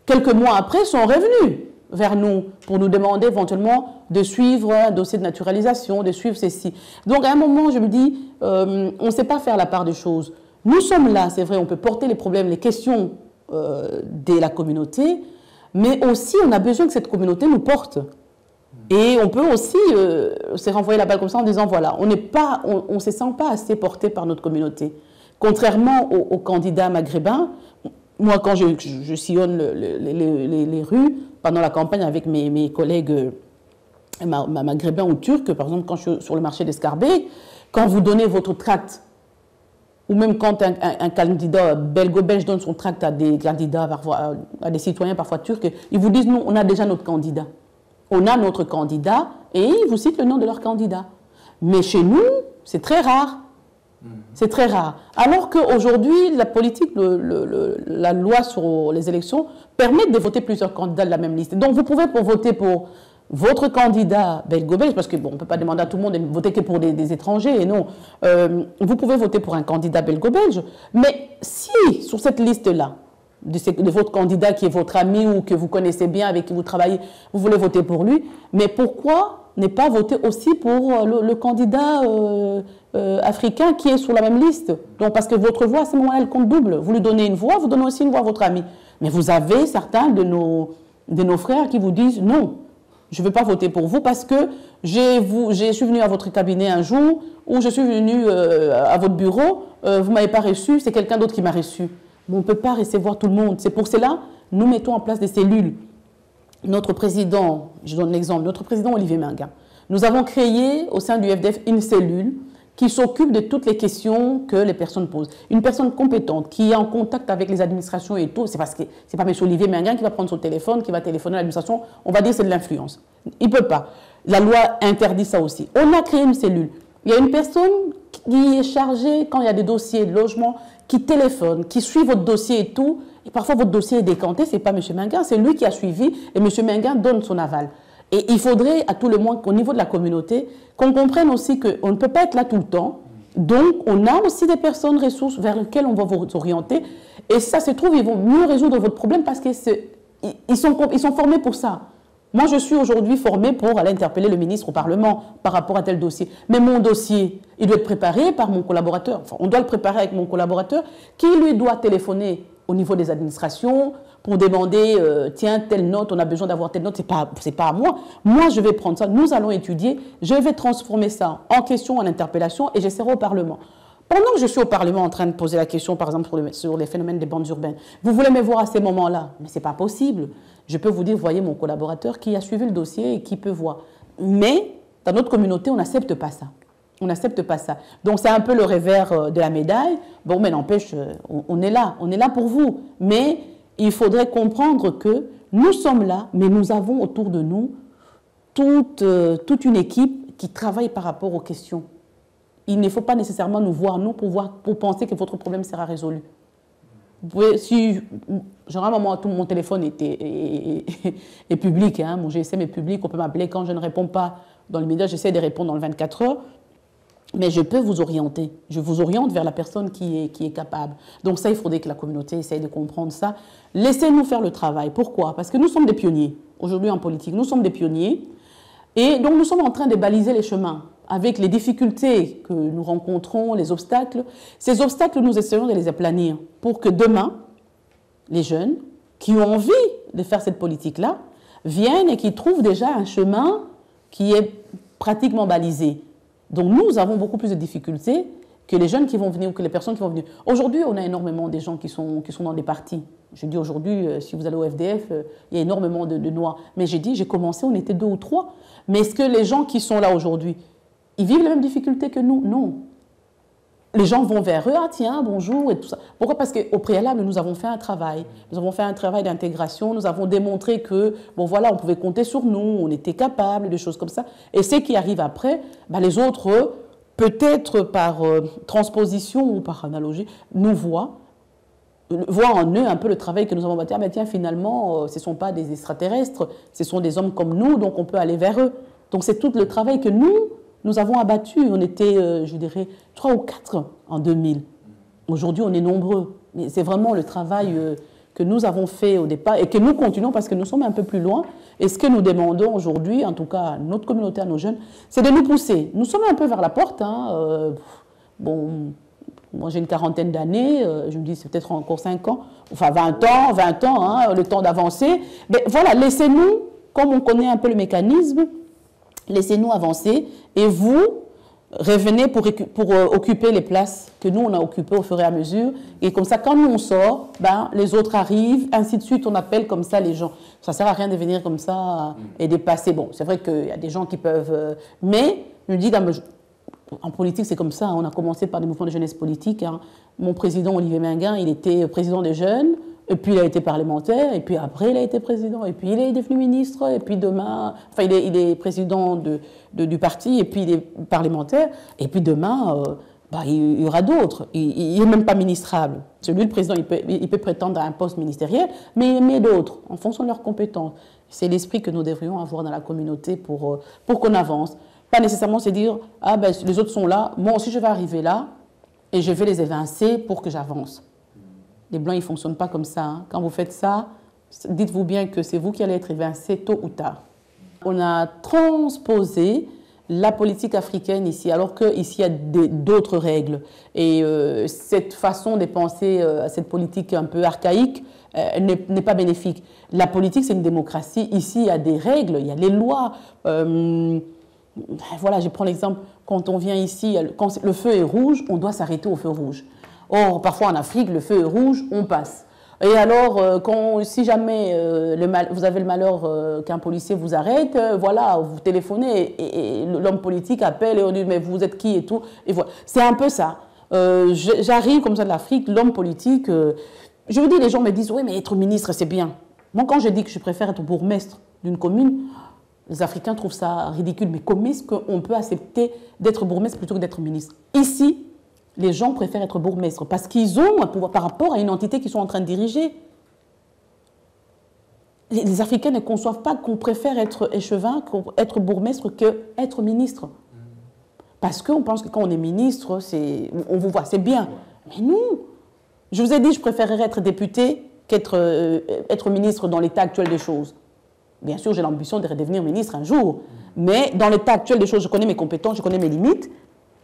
quelques mois après, sont revenues vers nous pour nous demander éventuellement de suivre un dossier de naturalisation, de suivre ceci. Donc à un moment, je me dis, on ne sait pas faire la part des choses. Nous sommes là, c'est vrai, on peut porter les problèmes, les questions de la communauté, mais aussi on a besoin que cette communauté nous porte. Et on peut aussi se renvoyer la balle comme ça en disant, voilà, on ne se sent pas assez porté par notre communauté. Contrairement aux candidats maghrébins, moi, quand je sillonne les rues, pendant la campagne avec mes collègues maghrébins ou turcs, par exemple, quand je suis sur le marché d'Escarbet, quand vous donnez votre tract, ou même quand un candidat belgo-belge donne son tract à des candidats, parfois, à des citoyens parfois turcs, ils vous disent, nous, on a déjà notre candidat. On a notre candidat, et ils vous citent le nom de leur candidat. Mais chez nous, c'est très rare. C'est très rare. Alors qu'aujourd'hui, la politique, la loi sur les élections permet de voter plusieurs candidats de la même liste. Donc vous pouvez voter pour votre candidat belgo-belge, parce que bon, on ne peut pas demander à tout le monde de voter que pour des étrangers, et non. Vous pouvez voter pour un candidat belgo-belge, mais si sur cette liste-là, de votre candidat qui est votre ami ou que vous connaissez bien, avec qui vous travaillez, vous voulez voter pour lui, mais pourquoi ne pas voter aussi pour le candidat africain qui est sur la même liste? Donc, parce que votre voix, à ce moment-là, elle compte double. Vous lui donnez une voix, vous donnez aussi une voix à votre ami. Mais vous avez certains de nos frères qui vous disent non, je ne veux pas voter pour vous parce que je suis venu à votre cabinet un jour ou je suis venu à votre bureau, vous ne m'avez pas reçu, c'est quelqu'un d'autre qui m'a reçu. Mais on ne peut pas recevoir tout le monde. C'est pour cela nous mettons en place des cellules. Notre président, je donne l'exemple, notre président Olivier Minguin, nous avons créé au sein du FDF une cellule qui s'occupe de toutes les questions que les personnes posent. Une personne compétente qui est en contact avec les administrations et tout, c'est parce que c'est pas M. Olivier Minguin qui va prendre son téléphone, qui va téléphoner à l'administration, on va dire c'est de l'influence. Il ne peut pas. La loi interdit ça aussi. On a créé une cellule. Il y a une personne qui est chargée, quand il y a des dossiers de logement, qui téléphone, qui suit votre dossier et tout, et parfois votre dossier est décanté, ce n'est pas M. Minguin, c'est lui qui a suivi, et M. Minguin donne son aval. Et il faudrait, à tout le moins, qu'au niveau de la communauté, qu'on comprenne aussi qu'on ne peut pas être là tout le temps. Donc, on a aussi des personnes ressources vers lesquelles on va vous orienter. Et ça se trouve, ils vont mieux résoudre votre problème parce qu'ils sont formés pour ça. Moi, je suis aujourd'hui formée pour aller interpeller le ministre au Parlement par rapport à tel dossier. Mais mon dossier, il doit être préparé par mon collaborateur. Enfin, on doit le préparer avec mon collaborateur qui, lui, doit téléphoner au niveau des administrations pour demander, tiens, telle note, on a besoin d'avoir telle note, c'est pas à moi. Moi, je vais prendre ça, nous allons étudier, je vais transformer ça en question, en interpellation, et je serai au Parlement. Pendant que je suis au Parlement en train de poser la question, par exemple, sur les phénomènes des bandes urbaines, vous voulez me voir à ces moments-là? Mais ce n'est pas possible. Je peux vous dire, voyez mon collaborateur qui a suivi le dossier et qui peut voir. Mais dans notre communauté, on n'accepte pas ça. On n'accepte pas ça. Donc c'est un peu le revers de la médaille. Bon, mais n'empêche, on est là pour vous. Mais il faudrait comprendre que nous sommes là, mais nous avons autour de nous toute une équipe qui travaillent par rapport aux questions. Il ne faut pas nécessairement nous voir, nous, pour penser que votre problème sera résolu. Vous pouvez, si, genre à un moment, tout mon téléphone est public, hein, mon GSM est public, on peut m'appeler quand je ne réponds pas dans l'immédiat, j'essaie de répondre dans les 24 heures, mais je peux vous orienter. Je vous oriente vers la personne qui est capable. Donc ça, il faudrait que la communauté essaye de comprendre ça. Laissez-nous faire le travail. Pourquoi? Parce que nous sommes des pionniers. Aujourd'hui en politique, nous sommes des pionniers. Et donc nous sommes en train de baliser les chemins avec les difficultés que nous rencontrons, les obstacles. Ces obstacles, nous essayons de les aplanir pour que demain, les jeunes qui ont envie de faire cette politique-là viennent et qui trouvent déjà un chemin qui est pratiquement balisé. Donc nous avons beaucoup plus de difficultés que les jeunes qui vont venir ou que les personnes qui vont venir. Aujourd'hui, on a énormément des gens qui sont dans des partis. Je dis aujourd'hui, si vous allez au FDF, il y a énormément de Noirs. Mais j'ai commencé, on était 2 ou 3. Mais est-ce que les gens qui sont là aujourd'hui, ils vivent les mêmes difficultés que nous? Non. Les gens vont vers eux, ah tiens, bonjour, et tout ça. Pourquoi? Parce qu'au préalable, nous avons fait un travail. Nous avons fait un travail d'intégration, nous avons démontré que, bon voilà, on pouvait compter sur nous, on était capable, des choses comme ça. Et ce qui arrive après, ben, les autres, peut-être par transposition ou par analogie, nous voient en eux un peu le travail que nous avons bâti. Ah ben tiens, finalement, ce ne sont pas des extraterrestres, ce sont des hommes comme nous, donc on peut aller vers eux. Donc c'est tout le travail que nous avons abattu. On était, je dirais, 3 ou 4 en 2000. Aujourd'hui, on est nombreux. C'est vraiment le travail que nous avons fait au départ et que nous continuons parce que nous sommes un peu plus loin. Et ce que nous demandons aujourd'hui, en tout cas à notre communauté, à nos jeunes, c'est de nous pousser. Nous sommes un peu vers la porte. Hein. Bon, moi j'ai une quarantaine d'années, je me dis c'est peut-être encore 5 ans, enfin 20 ans, hein, le temps d'avancer. Mais voilà, laissez-nous, comme on connaît un peu le mécanisme, laissez-nous avancer et vous, revenez pour occuper les places que nous, on a occupées au fur et à mesure. Et comme ça, quand nous, on sort, ben, les autres arrivent, ainsi de suite, on appelle comme ça les gens. Ça ne sert à rien de venir comme ça et de passer. Bon, c'est vrai qu'il y a des gens qui peuvent... mais, je me dis, en politique, c'est comme ça. On a commencé par des mouvements de jeunesse politique. Hein. Mon président, Olivier Minguin, il était président des jeunes. Et puis il a été parlementaire, et puis après il a été président, et puis il est devenu ministre, et puis demain, enfin il est président du parti, et puis il est parlementaire, et puis demain, il y aura d'autres. Il n'est même pas ministrable. Celui, le président, il peut prétendre à un poste ministériel, mais d'autres, en fonction de leurs compétences. C'est l'esprit que nous devrions avoir dans la communauté pour qu'on avance. Pas nécessairement se dire, ah ben les autres sont là, moi aussi je vais arriver là, et je vais les évincer pour que j'avance. Les Blancs, ils ne fonctionnent pas comme ça. Hein. Quand vous faites ça, dites-vous bien que c'est vous qui allez être évincé tôt ou tard. On a transposé la politique africaine ici, alors qu'ici, il y a d'autres règles. Et cette façon de penser à cette politique un peu archaïque n'est pas bénéfique. La politique, c'est une démocratie. Ici, il y a des règles, il y a les lois. Voilà, je prends l'exemple, quand on vient ici, quand le feu est rouge, on doit s'arrêter au feu rouge. Or, parfois en Afrique, le feu est rouge, on passe. Et alors, si jamais vous avez le malheur qu'un policier vous arrête, voilà, vous téléphonez et l'homme politique appelle et on dit « mais vous êtes qui ?» et tout. Et voilà. C'est un peu ça. J'arrive comme ça de l'Afrique, l'homme politique, je vous dis, les gens me disent « oui, mais être ministre, c'est bien ». Moi, quand je dis que je préfère être bourgmestre d'une commune, les Africains trouvent ça ridicule. Mais comment est-ce qu'on peut accepter d'être bourgmestre plutôt que d'être ministre? Ici, les gens préfèrent être bourgmestres parce qu'ils ont un pouvoir par rapport à une entité qu'ils sont en train de diriger. Les Africains ne conçoivent pas qu'on préfère être échevin, être bourgmestre qu'être ministre. Parce qu'on pense que quand on est ministre, on vous voit, c'est bien. Mais non. Je vous ai dit, je préférerais être député qu'être ministre dans l'état actuel des choses. Bien sûr, j'ai l'ambition de redevenir ministre un jour. Mais dans l'état actuel des choses, je connais mes compétences, je connais mes limites.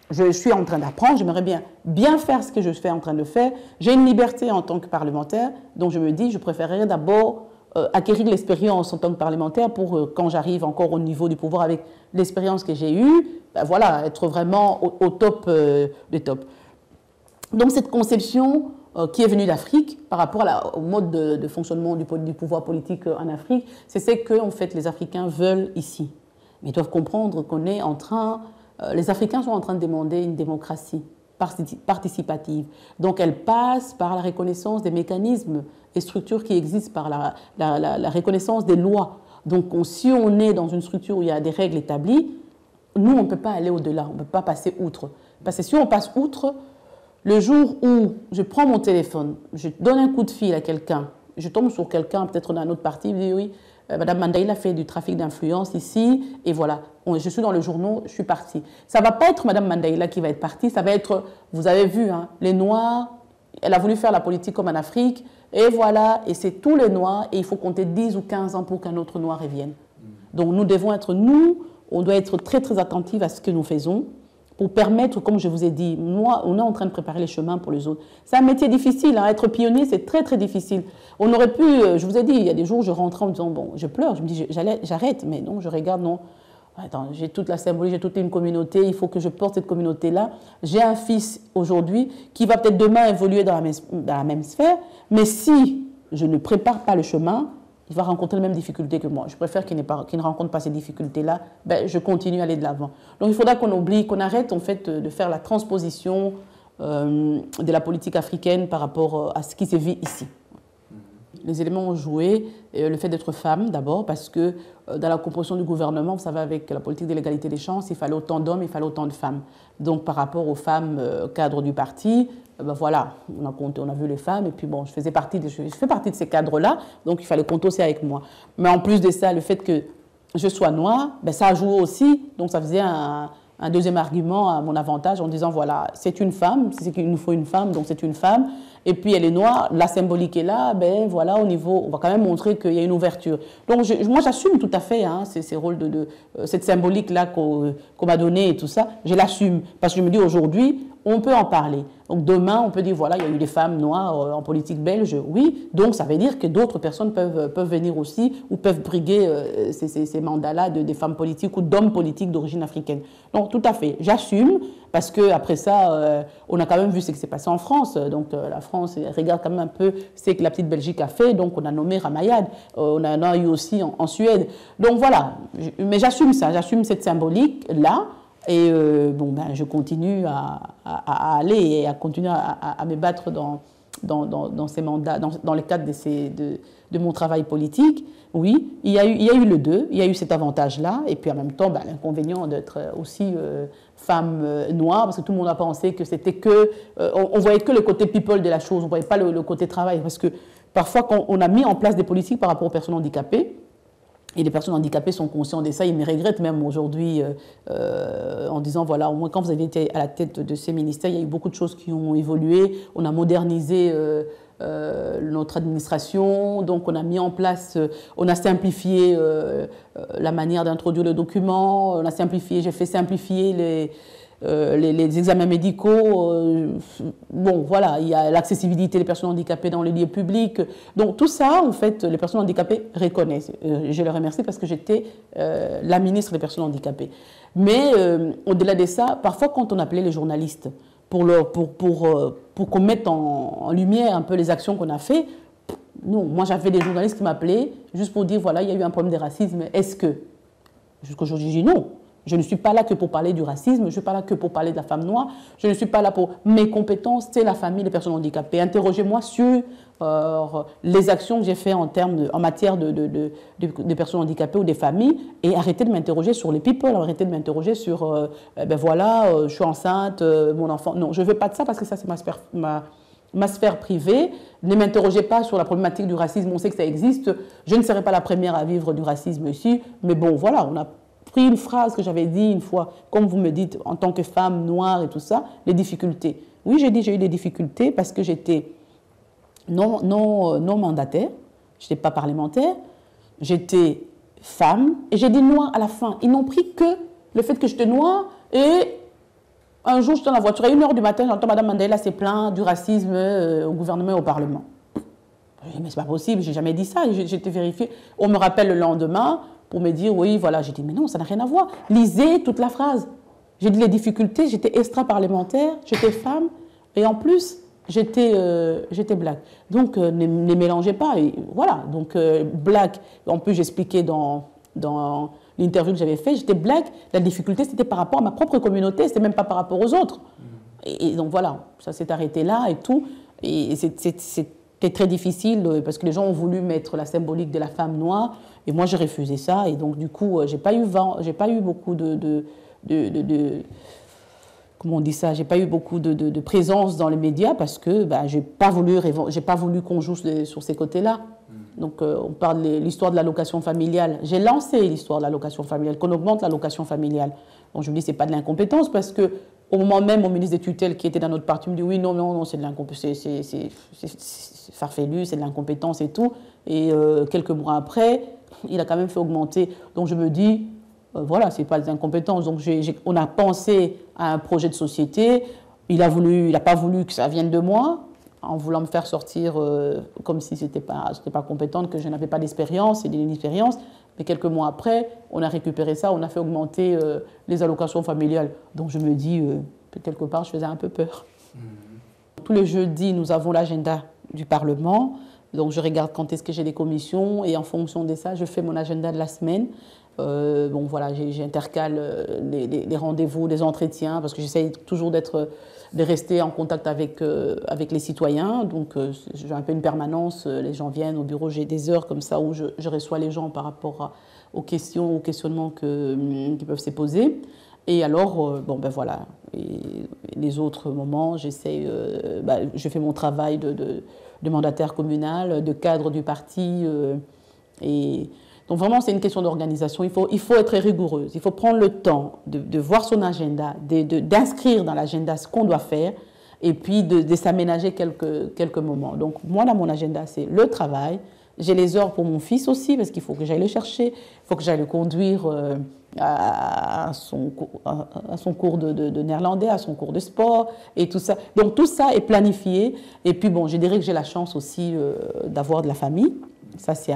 Je suis en train d'apprendre, j'aimerais bien faire ce que je suis en train de faire. J'ai une liberté en tant que parlementaire, donc je me dis, je préférerais d'abord acquérir l'expérience en tant que parlementaire pour, quand j'arrive encore au niveau du pouvoir avec l'expérience que j'ai eue, ben voilà, être vraiment au top des tops. Donc cette conception qui est venue d'Afrique par rapport au mode de fonctionnement du pouvoir politique en Afrique, c'est ce que en fait, les Africains veulent ici. Mais ils doivent comprendre qu'on est en train... les Africains sont en train de demander une démocratie participative. Donc elle passe par la reconnaissance des mécanismes et structures qui existent, par la reconnaissance des lois. Donc si on est dans une structure où il y a des règles établies, nous, on ne peut pas aller au-delà, on ne peut pas passer outre. Parce que si on passe outre, le jour où je prends mon téléphone, je donne un coup de fil à quelqu'un, je tombe sur quelqu'un, peut-être dans un autre parti, il me dit oui, Madame Mandaïla fait du trafic d'influence ici, et voilà, je suis dans le journal, je suis partie. Ça ne va pas être Madame Mandaïla qui va être partie, ça va être, vous avez vu, hein, les Noirs, elle a voulu faire la politique comme en Afrique, et voilà, et c'est tous les Noirs, et il faut compter 10 ou 15 ans pour qu'un autre Noir revienne. Donc nous devons être, on doit être très très attentifs à ce que nous faisons, pour permettre, comme je vous ai dit, moi, on est en train de préparer les chemins pour les autres. C'est un métier difficile, hein, être pionnier, c'est très très difficile. On aurait pu, je vous ai dit, il y a des jours où je rentrais en me disant, bon, je pleure, je me dis, j'arrête, mais non, je regarde, non. Attends, j'ai toute la symbolique, j'ai toute une communauté, il faut que je porte cette communauté-là. J'ai un fils aujourd'hui qui va peut-être demain évoluer dans la même sphère, mais si je ne prépare pas le chemin, il va rencontrer les mêmes difficultés que moi. Je préfère qu'il ne rencontre pas ces difficultés-là. Ben, je continue à aller de l'avant. Donc il faudra qu'on oublie, qu'on arrête en fait de faire la transposition de la politique africaine par rapport à ce qui se vit ici. Les éléments ont joué, le fait d'être femme d'abord, parce que dans la composition du gouvernement, vous savez, avec la politique de l'égalité des chances, il fallait autant d'hommes, il fallait autant de femmes. Donc par rapport aux femmes cadres du parti, ben voilà, on a compté, on a vu les femmes, et puis bon, je fais partie de ces cadres-là, donc il fallait compter aussi avec moi. Mais en plus de ça, le fait que je sois noire, ben ça a joué aussi, donc ça faisait un deuxième argument à mon avantage en disant voilà, c'est une femme, c'est qu'il nous faut une femme, donc c'est une femme. Et puis elle est noire, la symbolique est là, ben voilà, au niveau, on va quand même montrer qu'il y a une ouverture. Donc moi j'assume tout à fait hein, ces rôles cette symbolique-là qu'on m'a donnée et tout ça, je l'assume. Parce que je me dis aujourd'hui, on peut en parler. Donc demain, on peut dire voilà, il y a eu des femmes noires en politique belge, oui. Donc ça veut dire que d'autres personnes peuvent venir aussi ou peuvent briguer ces mandats-là des femmes politiques ou d'hommes politiques d'origine africaine. Donc tout à fait, j'assume. Parce qu'après ça, on a quand même vu ce qui s'est passé en France. Donc la France regarde quand même un peu ce que la petite Belgique a fait. Donc on a nommé Ramayad. On en a eu aussi en Suède. Donc voilà, mais j'assume ça, j'assume cette symbolique-là. Et bon, ben, je continue à aller et à continuer à me battre dans ces mandats, dans le cadre de mon travail politique. Oui, il y a eu le deux, il y a eu cet avantage-là, et puis en même temps, ben, l'inconvénient d'être aussi femme noire, parce que tout le monde a pensé que c'était que, on voyait que le côté people de la chose, on ne voyait pas le côté travail, parce que parfois quand on a mis en place des politiques par rapport aux personnes handicapées, et les personnes handicapées sont conscientes de ça, ils me regrettent même aujourd'hui en disant, voilà, au moins quand vous avez été à la tête de ces ministères, il y a eu beaucoup de choses qui ont évolué, on a modernisé notre administration, donc on a mis en place, on a simplifié la manière d'introduire le document, on a simplifié, j'ai fait simplifier les examens médicaux, bon voilà, il y a l'accessibilité des personnes handicapées dans les lieux publics. Donc tout ça, en fait, les personnes handicapées reconnaissent. Je les remercie parce que j'étais la ministre des personnes handicapées. Mais au-delà de ça, parfois quand on appelait les journalistes pour qu'on mette en lumière un peu les actions qu'on a fait, non, moi j'avais des journalistes qui m'appelaient juste pour dire, voilà, il y a eu un problème de racisme, est-ce que? Jusqu'aujourd'hui, je dis non. Je ne suis pas là que pour parler du racisme, je ne suis pas là que pour parler de la femme noire, je ne suis pas là pour... Mes compétences, c'est la famille, les personnes handicapées. Interrogez-moi sur les actions que j'ai faites en matière de personnes handicapées ou des familles, et arrêtez de m'interroger sur les people, arrêtez de m'interroger sur, ben voilà, je suis enceinte, mon enfant... Non, je ne veux pas de ça parce que ça, c'est ma sphère privée. Ne m'interrogez pas sur la problématique du racisme, on sait que ça existe. Je ne serai pas la première à vivre du racisme ici, mais bon, voilà, on a pris une phrase que j'avais dit une fois, comme vous me dites, en tant que femme noire et tout ça, les difficultés. Oui, j'ai dit j'ai eu des difficultés parce que j'étais non mandataire, je n'étais pas parlementaire, j'étais femme, et j'ai dit noire à la fin. Ils n'ont pris que le fait que j'étais noire, et un jour, j'étais dans la voiture, à 1h du matin, j'entends Mme Mandela se plaindre du racisme au gouvernement et au Parlement. Je dis, mais c'est pas possible, j'ai jamais dit ça, j'ai été vérifiée. On me rappelle le lendemain pour me dire, oui, voilà, j'ai dit, mais non, ça n'a rien à voir. Lisez toute la phrase. J'ai dit les difficultés, j'étais extra-parlementaire, j'étais femme, et en plus, j'étais black. Donc, ne mélangez pas, et voilà. Donc, black, en plus, j'expliquais dans l'interview que j'avais faite, j'étais black, la difficulté, c'était par rapport à ma propre communauté, c'était même pas par rapport aux autres. Et donc, voilà, ça s'est arrêté là et tout, et c'était très difficile parce que les gens ont voulu mettre la symbolique de la femme noire et moi j'ai refusé ça et donc du coup j'ai pas eu beaucoup comment on dit ça, j'ai pas eu beaucoup de présence dans les médias parce que j'ai pas voulu qu'on joue sur ces côtés-là. Donc on parle de l'histoire de l'allocation familiale. J'ai lancé l'histoire de l'allocation familiale, qu'on augmente l'allocation familiale. Donc je me dis c'est pas de l'incompétence parce que au moment même, mon ministre des tutelles qui était dans notre parti me dit oui, non, c'est de l'incompétence, c'est farfelu, c'est de l'incompétence et tout. Et quelques mois après, il a quand même fait augmenter. Donc je me dis, voilà, c'est pas de l'incompétence. Donc on a pensé à un projet de société. Il n'a pas voulu que ça vienne de moi, en voulant me faire sortir comme si je n'étais pas compétente, que je n'avais pas d'expérience et d'inexpérience. Mais quelques mois après, on a récupéré ça, on a fait augmenter les allocations familiales. Donc je me dis, que quelque part, je faisais un peu peur. Tous les jeudis, nous avons l'agenda du Parlement. Donc je regarde quand est-ce que j'ai des commissions et en fonction de ça, je fais mon agenda de la semaine. Bon voilà, j'intercale les rendez-vous, les entretiens, parce que j'essaye toujours de rester en contact avec les citoyens. Donc j'ai un peu une permanence, les gens viennent au bureau, j'ai des heures comme ça où je reçois les gens par rapport aux questions, aux questionnements qui peuvent se poser. Et alors, voilà, et les autres moments, j'essaye, je fais mon travail de mandataire communal, de cadre du parti. Donc vraiment, c'est une question d'organisation. Il faut être rigoureuse. Il faut prendre le temps de voir son agenda, d'inscrire dans l'agenda ce qu'on doit faire et puis de s'aménager quelques moments. Donc moi, dans mon agenda, c'est le travail. J'ai les heures pour mon fils aussi parce qu'il faut que j'aille le chercher. Il faut que j'aille le conduire à son cours de néerlandais, à son cours de sport et tout ça. Donc tout ça est planifié. Et puis bon, je dirais que j'ai la chance aussi d'avoir de la famille. Ça, c'est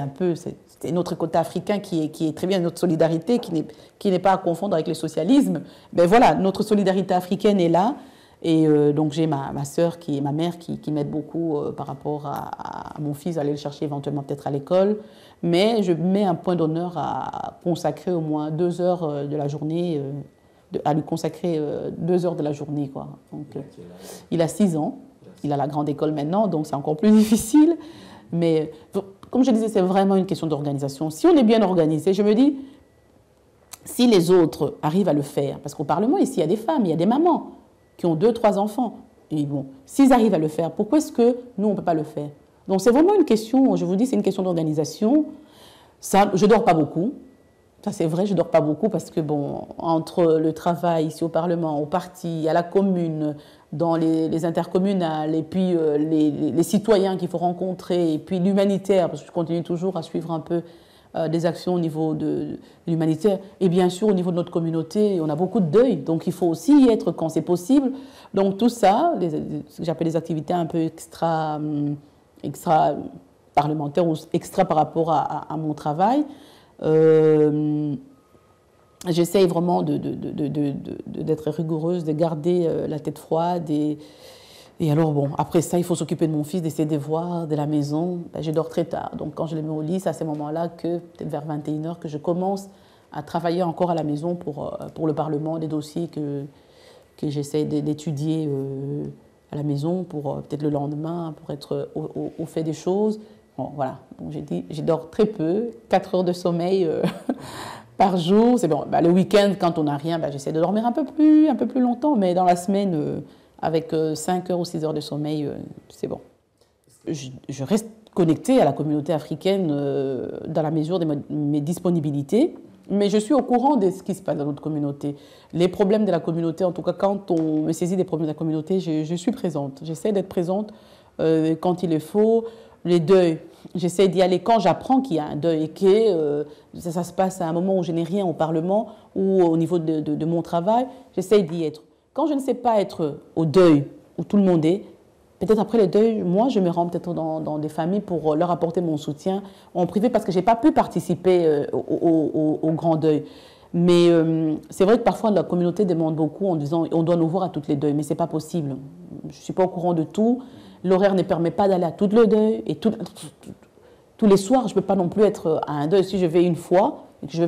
notre côté africain qui est très bien, notre solidarité qui n'est pas à confondre avec le socialisme. Mais voilà, notre solidarité africaine est là. Et donc j'ai ma sœur, ma mère qui m'aide beaucoup par rapport à mon fils, aller le chercher éventuellement peut-être à l'école. Mais je mets un point d'honneur à consacrer au moins 2 heures de la journée, à lui consacrer 2 heures de la journée, quoi. Donc, il a 6 ans, il a la grande école maintenant, donc c'est encore plus difficile. Mais comme je disais, c'est vraiment une question d'organisation. Si on est bien organisé, je me dis, si les autres arrivent à le faire, parce qu'au Parlement, ici, il y a des femmes, il y a des mamans qui ont 2, 3 enfants. Et bon, s'ils arrivent à le faire, pourquoi est-ce que nous, on ne peut pas le faire? Donc c'est vraiment une question, je vous dis, c'est une question d'organisation. Ça, je ne dors pas beaucoup. Ça, c'est vrai, je ne dors pas beaucoup parce que, bon, entre le travail ici au Parlement, au parti, à la commune, dans les intercommunales, et puis les citoyens qu'il faut rencontrer, et puis l'humanitaire, parce que je continue toujours à suivre un peu des actions au niveau de l'humanitaire, et bien sûr au niveau de notre communauté, on a beaucoup de deuil, donc il faut aussi y être quand c'est possible. Donc tout ça, ce que j'appelle les activités un peu extra parlementaires ou extra par rapport à mon travail, j'essaye vraiment d'être rigoureuse, de garder la tête froide. Et alors, bon, après ça, il faut s'occuper de mon fils, d'essayer de voir de la maison. Je dors très tard. Donc, quand je le mets au lit, c'est à ces moments-là que, peut-être vers 21h, que je commence à travailler encore à la maison pour le Parlement, des dossiers que j'essaie d'étudier à la maison pour peut-être le lendemain, pour être au fait des choses. Bon, voilà. Donc, j'ai dit, je dors très peu, 4 heures de sommeil par jour. C'est bon. Le week-end, quand on n'a rien, j'essaie de dormir un peu plus longtemps, mais dans la semaine, avec 5 heures ou 6 heures de sommeil, c'est bon. Je reste connectée à la communauté africaine dans la mesure de mes disponibilités, mais je suis au courant de ce qui se passe dans notre communauté. Les problèmes de la communauté, en tout cas, quand on me saisit des problèmes de la communauté, je suis présente. J'essaie d'être présente quand il le faut. Les deuils, j'essaie d'y aller quand j'apprends qu'il y a un deuil et que ça se passe à un moment où je n'ai rien au Parlement ou au niveau de mon travail, j'essaie d'y être. Quand je ne sais pas être au deuil où tout le monde est, peut-être après le deuil, moi je me rends peut-être dans des familles pour leur apporter mon soutien en privé parce que je n'ai pas pu participer au grand deuil. Mais c'est vrai que parfois la communauté demande beaucoup en disant on doit nous voir à toutes les deuils, mais ce n'est pas possible. Je ne suis pas au courant de tout. L'horaire ne permet pas d'aller à tout le deuil. Et tous les soirs, je ne peux pas non plus être à un deuil. Si je vais une fois, et que si je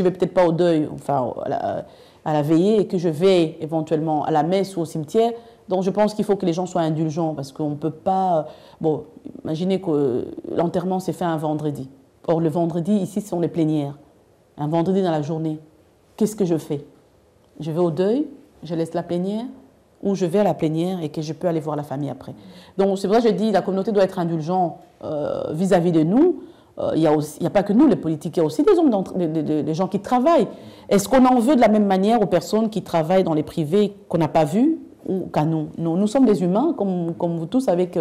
ne vais peut-être pas au deuil, enfin à la veillée, et que je vais éventuellement à la messe ou au cimetière, donc je pense qu'il faut que les gens soient indulgents, parce qu'on ne peut pas... Bon, imaginez que l'enterrement s'est fait un vendredi. Or, le vendredi, ici, ce sont les plénières. Un vendredi dans la journée, qu'est-ce que je fais? je vais au deuil, je laisse la plénière, ou je vais à la plénière et que je peux aller voir la famille après. Donc c'est pour ça que je dis la communauté doit être indulgente vis-à-vis de nous. Il n'y a pas que nous, les politiques, il y a aussi des hommes, des gens qui travaillent. Est-ce qu'on en veut de la même manière aux personnes qui travaillent dans les privés qu'on n'a pas vues ou qu'à nous? Non, nous sommes des humains, comme vous tous, avec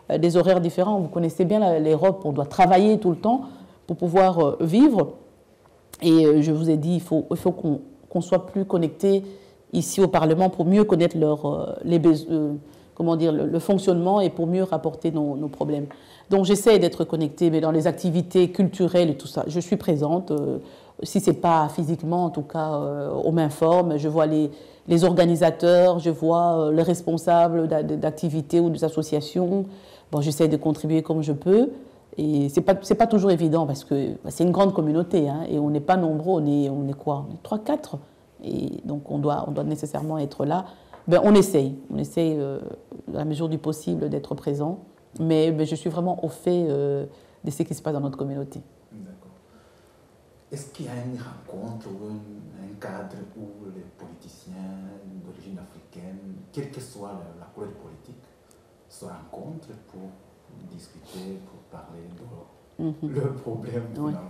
des horaires différents. Vous connaissez bien l'Europe, on doit travailler tout le temps pour pouvoir vivre. Et je vous ai dit, il faut qu'on soit plus connectés ici au Parlement pour mieux connaître le fonctionnement et pour mieux rapporter nos problèmes. Donc j'essaie d'être connectée, mais dans les activités culturelles et tout ça, je suis présente. Si ce n'est pas physiquement, en tout cas, on m'informe. Je vois les organisateurs, je vois les responsables d'activités ou des associations. Bon, j'essaie de contribuer comme je peux. Et ce n'est pas toujours évident parce que c'est une grande communauté, hein, et on n'est pas nombreux, on est quoi? On est 3, 4. Et donc on doit nécessairement être là. Ben, on essaye à la mesure du possible d'être présent, mais je suis vraiment au fait de ce qui se passe dans notre communauté. D'accord. Est-ce qu'il y a une rencontre ou un cadre où les politiciens d'origine africaine, quelle que soit la couleur politique, se rencontrent pour discuter, pour parler de leurs problèmes finalement?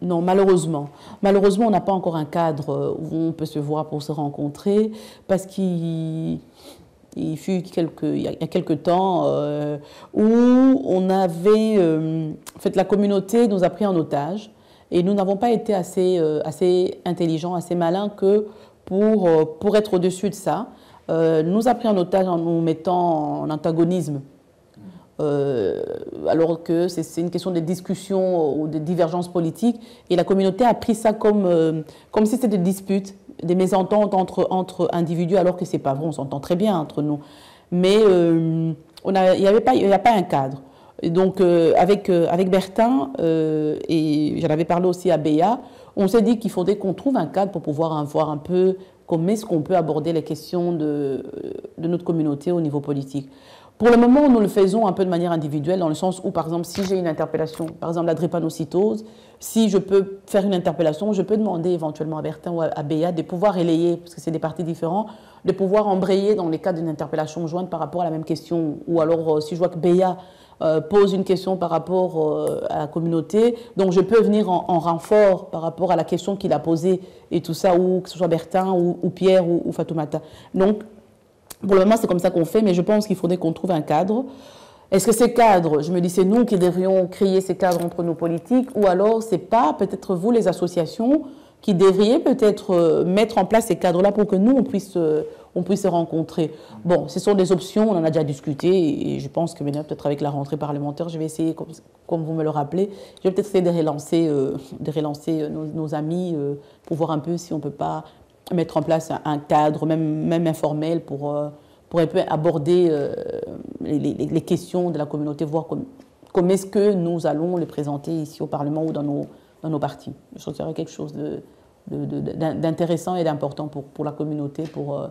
Non, malheureusement. Malheureusement, on n'a pas encore un cadre où on peut se voir pour se rencontrer, parce qu'il y a quelques temps où on avait... en fait, la communauté nous a pris en otage et nous n'avons pas été assez intelligents, assez malins que pour être au-dessus de ça. Nous a pris en otage en nous mettant en antagonisme. Alors que c'est une question de discussion ou de divergence politique, et la communauté a pris ça comme si c'était des disputes, des mésententes entre individus, alors que c'est pas vrai, on s'entend très bien entre nous. Mais il n'y a pas un cadre. Et donc avec Bertin, et j'en avais parlé aussi à Béa, on s'est dit qu'il faudrait qu'on trouve un cadre pour pouvoir voir un peu comment est-ce qu'on peut aborder les questions de notre communauté au niveau politique. Pour le moment, nous le faisons un peu de manière individuelle, dans le sens où, par exemple, si j'ai une interpellation, par exemple la drépanocytose, si je peux faire une interpellation, je peux demander éventuellement à Bertin ou à Béa de pouvoir relayer, parce que c'est des partis différents, de pouvoir embrayer dans les cas d'une interpellation jointe par rapport à la même question. Ou alors, si je vois que Béa pose une question par rapport à la communauté, donc je peux venir en renfort par rapport à la question qu'il a posée et tout ça, ou que ce soit Bertin ou Pierre ou Fatoumata. Donc, pour le moment, c'est comme ça qu'on fait, mais je pense qu'il faudrait qu'on trouve un cadre. Est-ce que ces cadres, je me dis, c'est nous qui devrions créer ces cadres entre nos politiques, ou alors c'est pas peut-être vous, les associations, qui devriez peut-être mettre en place ces cadres-là pour que nous, on puisse se rencontrer. Bon, ce sont des options, on en a déjà discuté, et je pense que maintenant, peut-être avec la rentrée parlementaire, je vais essayer, comme vous me le rappelez, je vais peut-être essayer de relancer nos amis pour voir un peu si on ne peut pas mettre en place un cadre, même informel, pour un peu aborder les questions de la communauté, voir comment est-ce que nous allons les présenter ici au Parlement ou dans nos partis. Je trouve que ce serait quelque chose d'intéressant et d'important pour la communauté, pour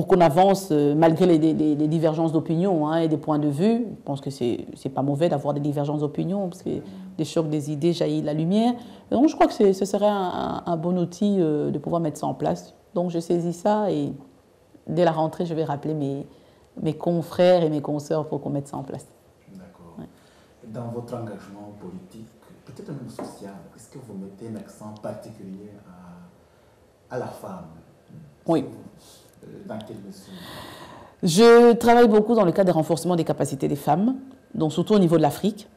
qu'on avance malgré les divergences d'opinion, hein, et des points de vue. Je pense que c'est pas mauvais d'avoir des divergences d'opinion, parce que des chocs des idées jaillissent de la lumière. Donc je crois que ce serait un bon outil de pouvoir mettre ça en place. Donc je saisis ça, et dès la rentrée, je vais rappeler mes confrères et mes consoeurs pour qu'on mette ça en place. D'accord. Ouais. Dans votre engagement politique, peut-être même social, est-ce que vous mettez un accent particulier à la femme? Oui. Dans quelle mesure? Je travaille beaucoup dans le cadre des renforcements des capacités des femmes, donc surtout au niveau de l'Afrique.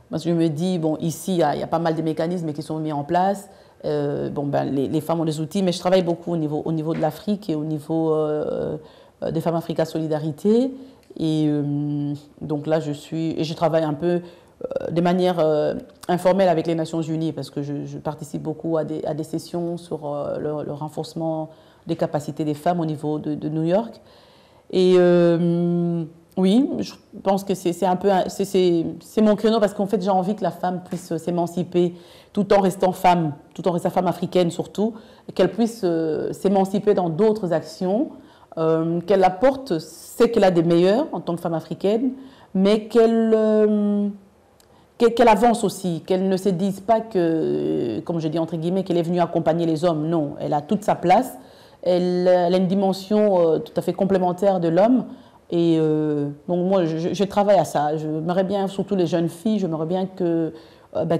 Parce que je me dis, bon, ici, il y a pas mal de mécanismes qui sont mis en place. Les femmes ont des outils, mais je travaille beaucoup au niveau de l'Afrique et au niveau des femmes Africa Solidarité. Et donc là, je travaille un peu de manière informelle avec les Nations Unies, parce que je participe beaucoup à des sessions sur le renforcement des capacités des femmes au niveau de New York. Et oui, je pense que c'est un peu, c'est mon créneau, parce qu'en fait j'ai envie que la femme puisse s'émanciper tout en restant femme, femme africaine surtout, qu'elle puisse s'émanciper dans d'autres actions, qu'elle apporte ce qu'elle a de meilleur en tant que femme africaine, mais qu'elle qu'elle avance aussi, qu'elle ne se dise pas que, comme je dis entre guillemets, qu'elle est venue accompagner les hommes. Non, elle a toute sa place. Elle a une dimension tout à fait complémentaire de l'homme. Et donc moi, je travaille à ça. J'aimerais bien, surtout les jeunes filles, j'aimerais bien que,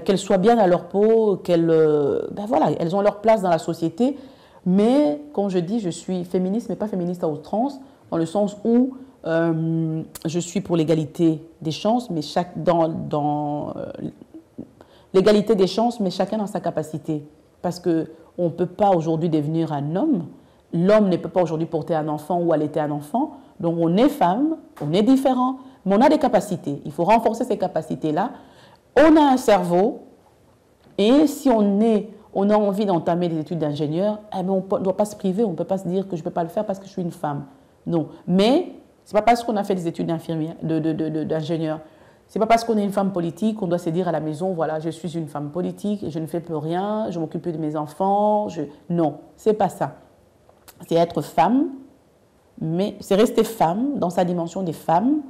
qu'elles soient bien à leur peau, voilà, elles ont leur place dans la société. Mais, comme je dis, je suis féministe, mais pas féministe à outrance, dans le sens où je suis pour l'égalité des chances, mais l'égalité des chances, mais chacun dans sa capacité. Parce qu'on ne peut pas aujourd'hui devenir un homme. L'homme ne peut pas aujourd'hui porter un enfant ou allaiter un enfant. Donc on est femme, on est différent, mais on a des capacités. Il faut renforcer ces capacités-là. On a un cerveau, et si on a envie d'entamer des études d'ingénieur, eh bien, on ne doit pas se priver, on ne peut pas se dire que je ne peux pas le faire parce que je suis une femme. Non. Mais ce n'est pas parce qu'on a fait des études d'ingénieur, ce n'est pas parce qu'on est une femme politique qu'on doit se dire à la maison, voilà, je suis une femme politique, je ne fais plus rien, je m'occupe plus de mes enfants. Non, ce n'est pas ça. C'est être femme, mais c'est rester femme dans sa dimension des femmes,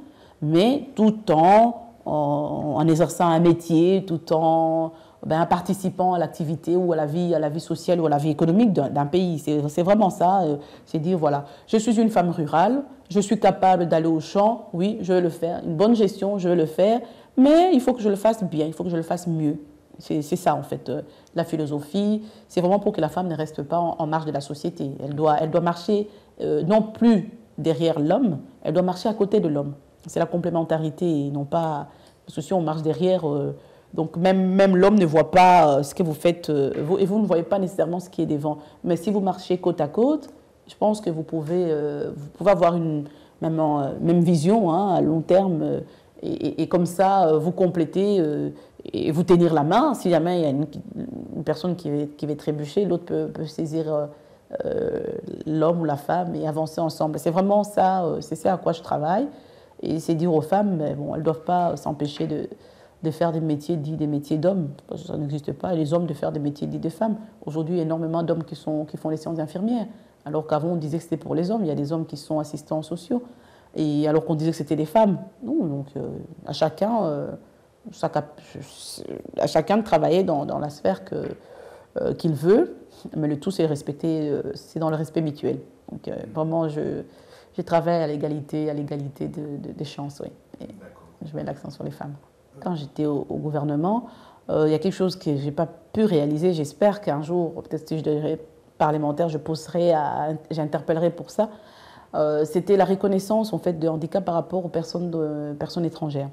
mais tout en exerçant un métier, tout en participant à l'activité ou à la vie sociale ou à la vie économique d'un pays. C'est vraiment ça, c'est dire, voilà, je suis une femme rurale, je suis capable d'aller au champ, oui, je vais le faire, une bonne gestion, je vais le faire, mais il faut que je le fasse bien, il faut que je le fasse mieux. C'est ça, en fait, la philosophie. C'est vraiment pour que la femme ne reste pas en marge de la société. Elle doit marcher non plus derrière l'homme, elle doit marcher à côté de l'homme. C'est la complémentarité et non pas... Parce que si on marche derrière, donc même l'homme ne voit pas ce que vous faites, et vous ne voyez pas nécessairement ce qui est devant. Mais si vous marchez côte à côte, je pense que vous pouvez avoir une même vision à long terme, et comme ça, vous compléter et vous tenir la main. Si jamais il y a une personne qui va trébucher, l'autre peut saisir l'homme ou la femme et avancer ensemble. C'est vraiment ça, c'est ça à quoi je travaille. Et c'est dire aux femmes, elles ne doivent pas s'empêcher de faire des métiers dits des métiers d'hommes, parce que ça n'existe pas, et les hommes de faire des métiers dits de femmes. Aujourd'hui, il y a énormément d'hommes qui font les sciences infirmières, alors qu'avant, on disait que c'était pour les hommes. Il y a des hommes qui sont assistants sociaux, et alors qu'on disait que c'était des femmes. Non, donc à chacun de travailler dans la sphère qu'il veut, mais le tout, c'est respecter, c'est dans le respect mutuel. Donc vraiment, je travaille à l'égalité des chances, oui. Et je mets l'accent sur les femmes. Quand j'étais au gouvernement, il y a quelque chose que je n'ai pas pu réaliser. J'espère qu'un jour, peut-être si je deviens parlementaire, j'interpellerai pour ça. C'était la reconnaissance en fait, de handicap par rapport aux personnes étrangères.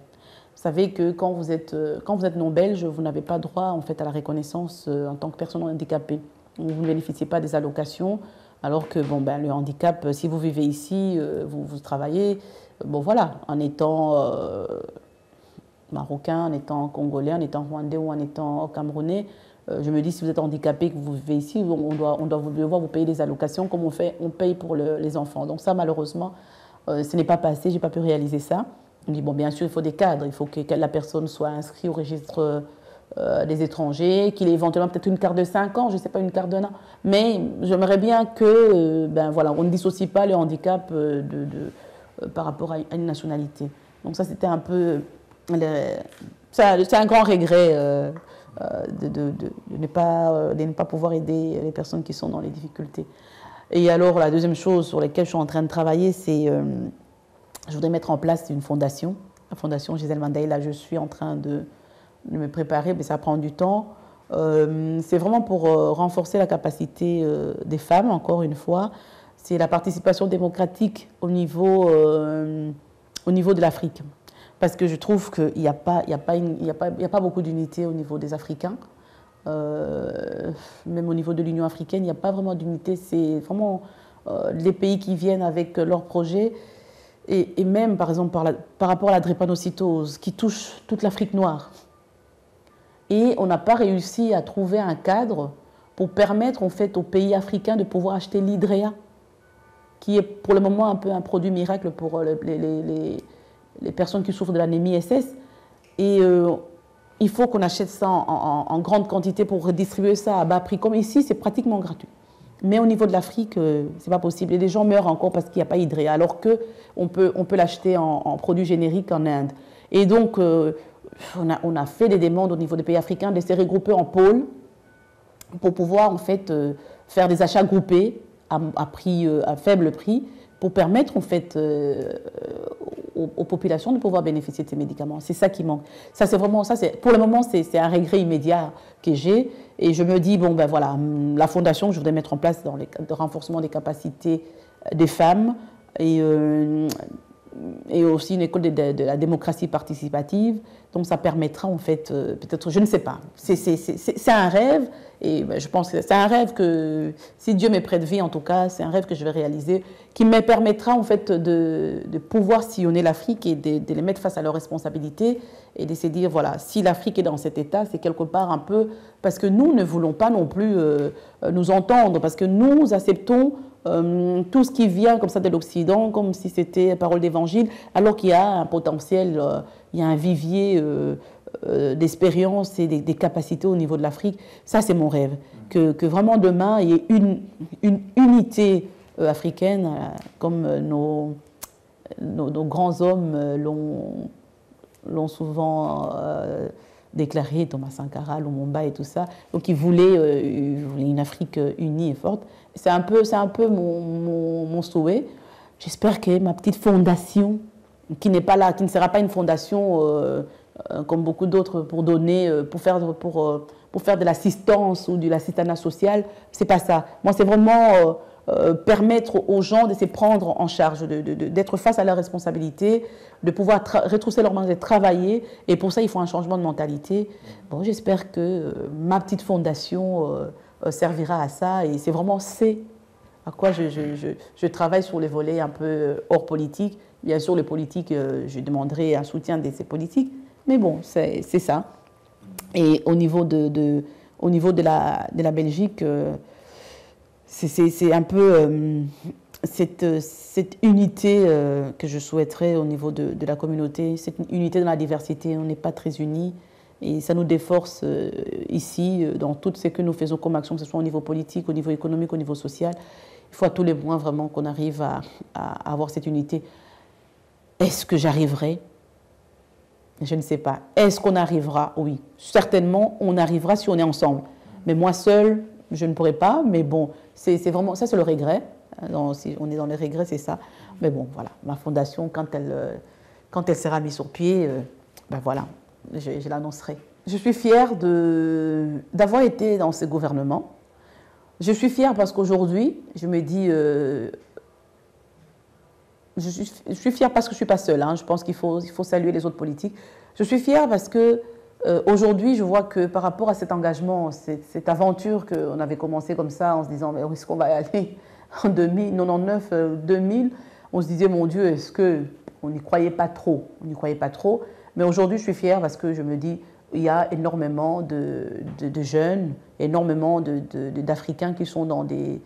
Vous savez que quand vous êtes non-belge, vous n'avez pas droit en fait, à la reconnaissance en tant que personne handicapée. Vous ne bénéficiez pas des allocations. Alors que le handicap, si vous vivez ici, vous travaillez, voilà, en étant marocain, en étant congolais, en étant rwandais ou en étant camerounais, je me dis, si vous êtes handicapé, que vous vivez ici, on doit devoir vous payer des allocations comme on paye pour les enfants. Donc ça, malheureusement, ce n'est pas passé, je n'ai pas pu réaliser ça. On dit, bien sûr, il faut des cadres, il faut que la personne soit inscrite au registre des étrangers, qu'il ait éventuellement peut-être une carte de 5 ans, je ne sais pas, une carte d'un an. Mais j'aimerais bien que, on ne dissocie pas le handicap par rapport à une nationalité. Donc ça, c'était un peu... c'est un grand regret de ne pas pouvoir aider les personnes qui sont dans les difficultés. Et alors, la deuxième chose sur laquelle je suis en train de travailler, c'est... je voudrais mettre en place une fondation, la fondation Gisèle Mandaïla. Je suis en train de me préparer, mais ça prend du temps. C'est vraiment pour renforcer la capacité des femmes, encore une fois. C'est la participation démocratique au niveau de l'Afrique. Parce que je trouve qu'il n'y a pas beaucoup d'unité au niveau des Africains. Même au niveau de l'Union africaine, il n'y a pas vraiment d'unité. C'est vraiment les pays qui viennent avec leurs projets. Et même, par exemple, par rapport à la drépanocytose, qui touche toute l'Afrique noire. Et on n'a pas réussi à trouver un cadre pour permettre en fait, aux pays africains de pouvoir acheter l'hydréa, qui est pour le moment un peu un produit miracle pour les personnes qui souffrent de l'anémie SS. Et il faut qu'on achète ça en grande quantité pour redistribuer ça à bas prix. Comme ici, c'est pratiquement gratuit. Mais au niveau de l'Afrique, ce n'est pas possible. Et les gens meurent encore parce qu'il n'y a pas d'hydréa, alors qu'on peut l'acheter en produit générique en Inde. Et donc, on a fait des demandes au niveau des pays africains de se regrouper en pôles pour pouvoir en fait faire des achats groupés à faible prix pour permettre en fait aux populations de pouvoir bénéficier de ces médicaments. C'est ça qui manque. Ça c'est vraiment ça. Pour le moment c'est un regret immédiat que j'ai et je me dis bon ben voilà la fondation que je voudrais mettre en place dans le renforcement des capacités des femmes et aussi une école de la démocratie participative. Donc ça permettra en fait, peut-être, je ne sais pas, c'est un rêve, et je pense que c'est un rêve que, si Dieu me prête vie en tout cas, c'est un rêve que je vais réaliser, qui me permettra en fait de pouvoir sillonner l'Afrique et de les mettre face à leurs responsabilités et de se dire, voilà, si l'Afrique est dans cet état, c'est quelque part un peu, parce que nous ne voulons pas non plus nous entendre, parce que nous acceptons tout ce qui vient comme ça de l'Occident, comme si c'était parole d'évangile, alors qu'il y a un potentiel, il y a un vivier d'expérience et des capacités au niveau de l'Afrique. Ça, c'est mon rêve. Que vraiment demain, il y ait une unité africaine, comme nos grands hommes l'ont souvent déclaré, Thomas Sankara, Lumumba et tout ça. Donc, ils voulaient une Afrique unie et forte. C'est un peu mon souhait. J'espère que ma petite fondation, qui n'est pas là, qui ne sera pas une fondation comme beaucoup d'autres pour donner, pour faire de l'assistance ou de l'assistanat social, c'est pas ça. Moi, c'est vraiment permettre aux gens de se prendre en charge, d'être face à leurs responsabilités, de pouvoir retrousser leurs manches, de travailler. Et pour ça, il faut un changement de mentalité. Bon, j'espère que ma petite fondation servira à ça. Et c'est vraiment à quoi je travaille sur les volets un peu hors politique. Bien sûr, les politiques, je demanderai un soutien de ces politiques. Mais bon, c'est ça. Et au niveau de la Belgique, c'est un peu cette unité que je souhaiterais au niveau de la communauté, cette unité dans la diversité. On n'est pas très unis et ça nous déforce ici dans tout ce que nous faisons comme action, que ce soit au niveau politique, au niveau économique, au niveau social. Il faut à tous les points vraiment qu'on arrive à avoir cette unité. Est-ce que j'arriverai? Je ne sais pas. Est-ce qu'on arrivera? Oui. Certainement, on arrivera si on est ensemble. Mais moi seule, je ne pourrais pas. Mais bon, c'est vraiment, ça c'est le regret. Si on est dans les regrets, c'est ça. Mais bon, voilà. Ma fondation, quand elle sera mise sur pied, ben voilà, je l'annoncerai. Je suis fière d'avoir été dans ce gouvernement. Je suis fière parce qu'aujourd'hui, je me dis... Je suis fière parce que je ne suis pas seule. Hein. Je pense qu'il faut saluer les autres politiques. Je suis fière parce que aujourd'hui, je vois que par rapport à cet engagement, cette aventure qu'on avait commencé comme ça, en se disant, mais où est-ce qu'on va y aller en 1999, 2000, on se disait, mon Dieu, est-ce qu'on n'y croyait pas trop? On n'y croyait pas trop. Mais aujourd'hui, je suis fière parce que je me dis, il y a énormément de jeunes, énormément d'Africains qui sont dans des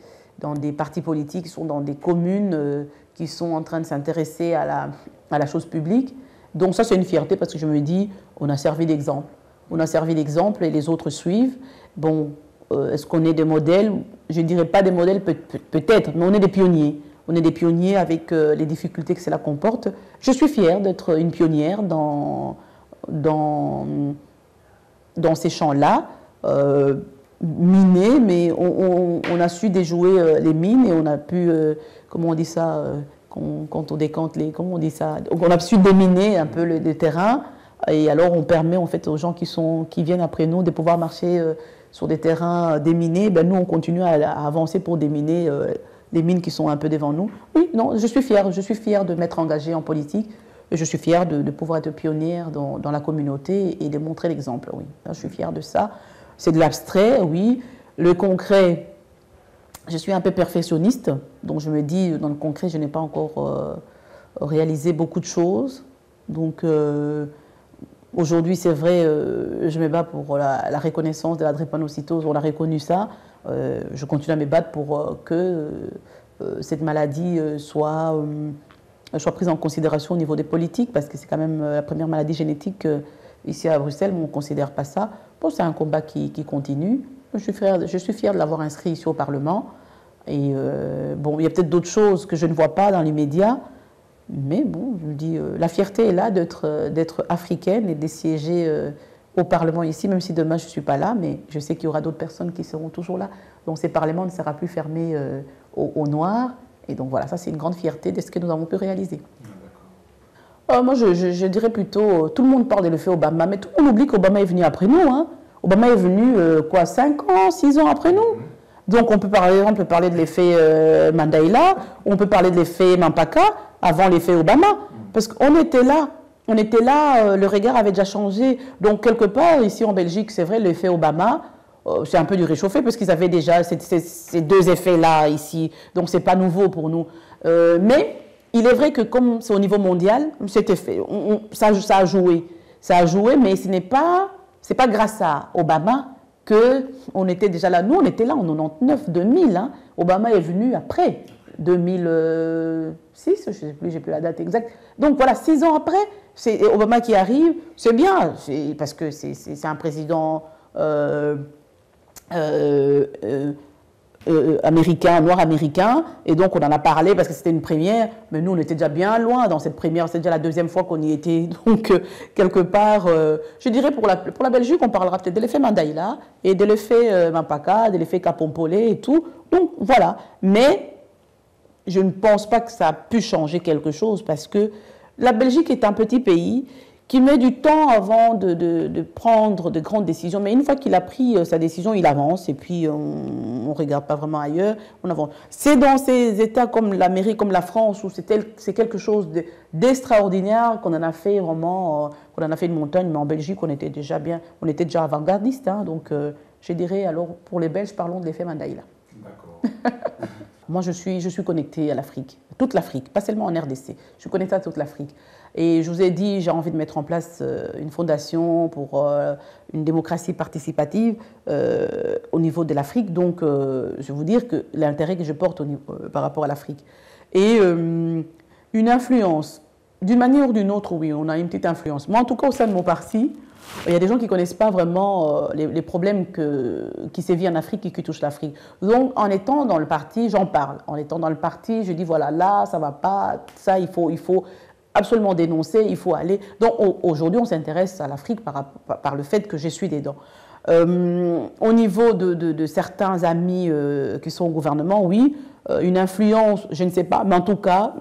partis politiques, qui sont dans des communes, qui sont en train de s'intéresser à la chose publique. Donc ça, c'est une fierté parce que je me dis, on a servi d'exemple. On a servi d'exemple et les autres suivent. Bon, est-ce qu'on est des modèles? Je ne dirais pas des modèles, peut-être, mais on est des pionniers. On est des pionniers avec les difficultés que cela comporte. Je suis fière d'être une pionnière dans ces champs-là, minés, mais on a su déjouer les mines et on a pu, comment on dit ça, quand on décante comment on dit ça, on a su déminer un peu les terrains et alors on permet en fait aux gens qui viennent après nous de pouvoir marcher sur des terrains déminés. Ben, nous on continue à avancer pour déminer les mines qui sont un peu devant nous. Oui, non, je suis fière de m'être engagée en politique. Et je suis fière de pouvoir être pionnière dans la communauté et de montrer l'exemple, oui. Je suis fière de ça. C'est de l'abstrait, oui. Le concret, je suis un peu perfectionniste, donc je me dis, dans le concret, je n'ai pas encore réalisé beaucoup de choses. Donc, aujourd'hui, c'est vrai, je me bats pour la reconnaissance de la drépanocytose, on a reconnu ça. Je continue à me battre pour que cette maladie soit prise en considération au niveau des politiques, parce que c'est quand même la première maladie génétique ici à Bruxelles, mais on ne considère pas ça. Bon, c'est un combat qui continue. Je suis fière de l'avoir inscrit ici au Parlement. Et bon, il y a peut-être d'autres choses que je ne vois pas dans les médias, Mais bon, je me dis, la fierté est là d'être africaine et de siéger au Parlement ici, même si demain je ne suis pas là, mais je sais qu'il y aura d'autres personnes qui seront toujours là. Donc ces parlements ne sera plus fermé aux Noirs. Et donc voilà, ça c'est une grande fierté de ce que nous avons pu réaliser. Moi je dirais plutôt, tout le monde parle de l'effet Obama, mais tout le monde oublie qu'Obama est venu après nous. Hein. Obama est venu, 5 ans, 6 ans après nous. Donc on peut parler de l'effet Mandela, on peut parler de l'effet Mampaka avant l'effet Obama. Parce qu'on était là. On était là, le regard avait déjà changé. Donc, quelque part, ici en Belgique, c'est vrai, l'effet Obama, c'est un peu du réchauffé parce qu'ils avaient déjà ces deux effets-là ici. Donc, ce n'est pas nouveau pour nous. Mais il est vrai que comme c'est au niveau mondial, cet effet, ça a joué. Ça a joué, mais ce n'est pas grâce à Obama qu'on était déjà là. Nous, on était là en 99, 2000. Hein. Obama est venu après, 2006, je ne sais plus, j'ai plus la date exacte. Donc, voilà, 6 ans après, c'est Obama qui arrive, c'est bien, parce que c'est un président américain, noir américain, et donc on en a parlé parce que c'était une première, mais nous on était déjà bien loin dans cette première, c'est déjà la deuxième fois qu'on y était, donc quelque part, je dirais pour la Belgique, on parlera peut-être de l'effet Mandela, et de l'effet Mampaka, de l'effet Kapompole et tout, donc voilà, mais je ne pense pas que ça a pu changer quelque chose parce que la Belgique est un petit pays qui met du temps avant de prendre de grandes décisions. Mais une fois qu'il a pris sa décision, il avance et puis on ne regarde pas vraiment ailleurs, on avance. C'est dans ces États comme l'Amérique, comme la France, où c'est quelque chose d'extraordinaire qu'on en a fait vraiment, qu'on en a fait une montagne. Mais en Belgique, on était déjà avant-gardiste. Hein, donc je dirais, alors pour les Belges, parlons de l'effet Mandela. D'accord. Moi, je suis connectée à l'Afrique, toute l'Afrique, pas seulement en RDC. Je suis connectée à toute l'Afrique. Et je vous ai dit, j'ai envie de mettre en place une fondation pour une démocratie participative au niveau de l'Afrique. Donc, je vais vous dire que l'intérêt que je porte par rapport à l'Afrique. Et une influence, d'une manière ou d'une autre, oui, on a une petite influence. Moi, en tout cas, au sein de mon parti, il y a des gens qui ne connaissent pas vraiment les problèmes qui sévissent en Afrique et qui touchent l'Afrique. Donc, en étant dans le parti, j'en parle. En étant dans le parti, je dis, voilà, là, ça ne va pas, ça, il faut absolument dénoncer, il faut aller. Donc, aujourd'hui, on s'intéresse à l'Afrique par le fait que je suis dedans. Au niveau de certains amis qui sont au gouvernement, oui, une influence, je ne sais pas, mais en tout cas,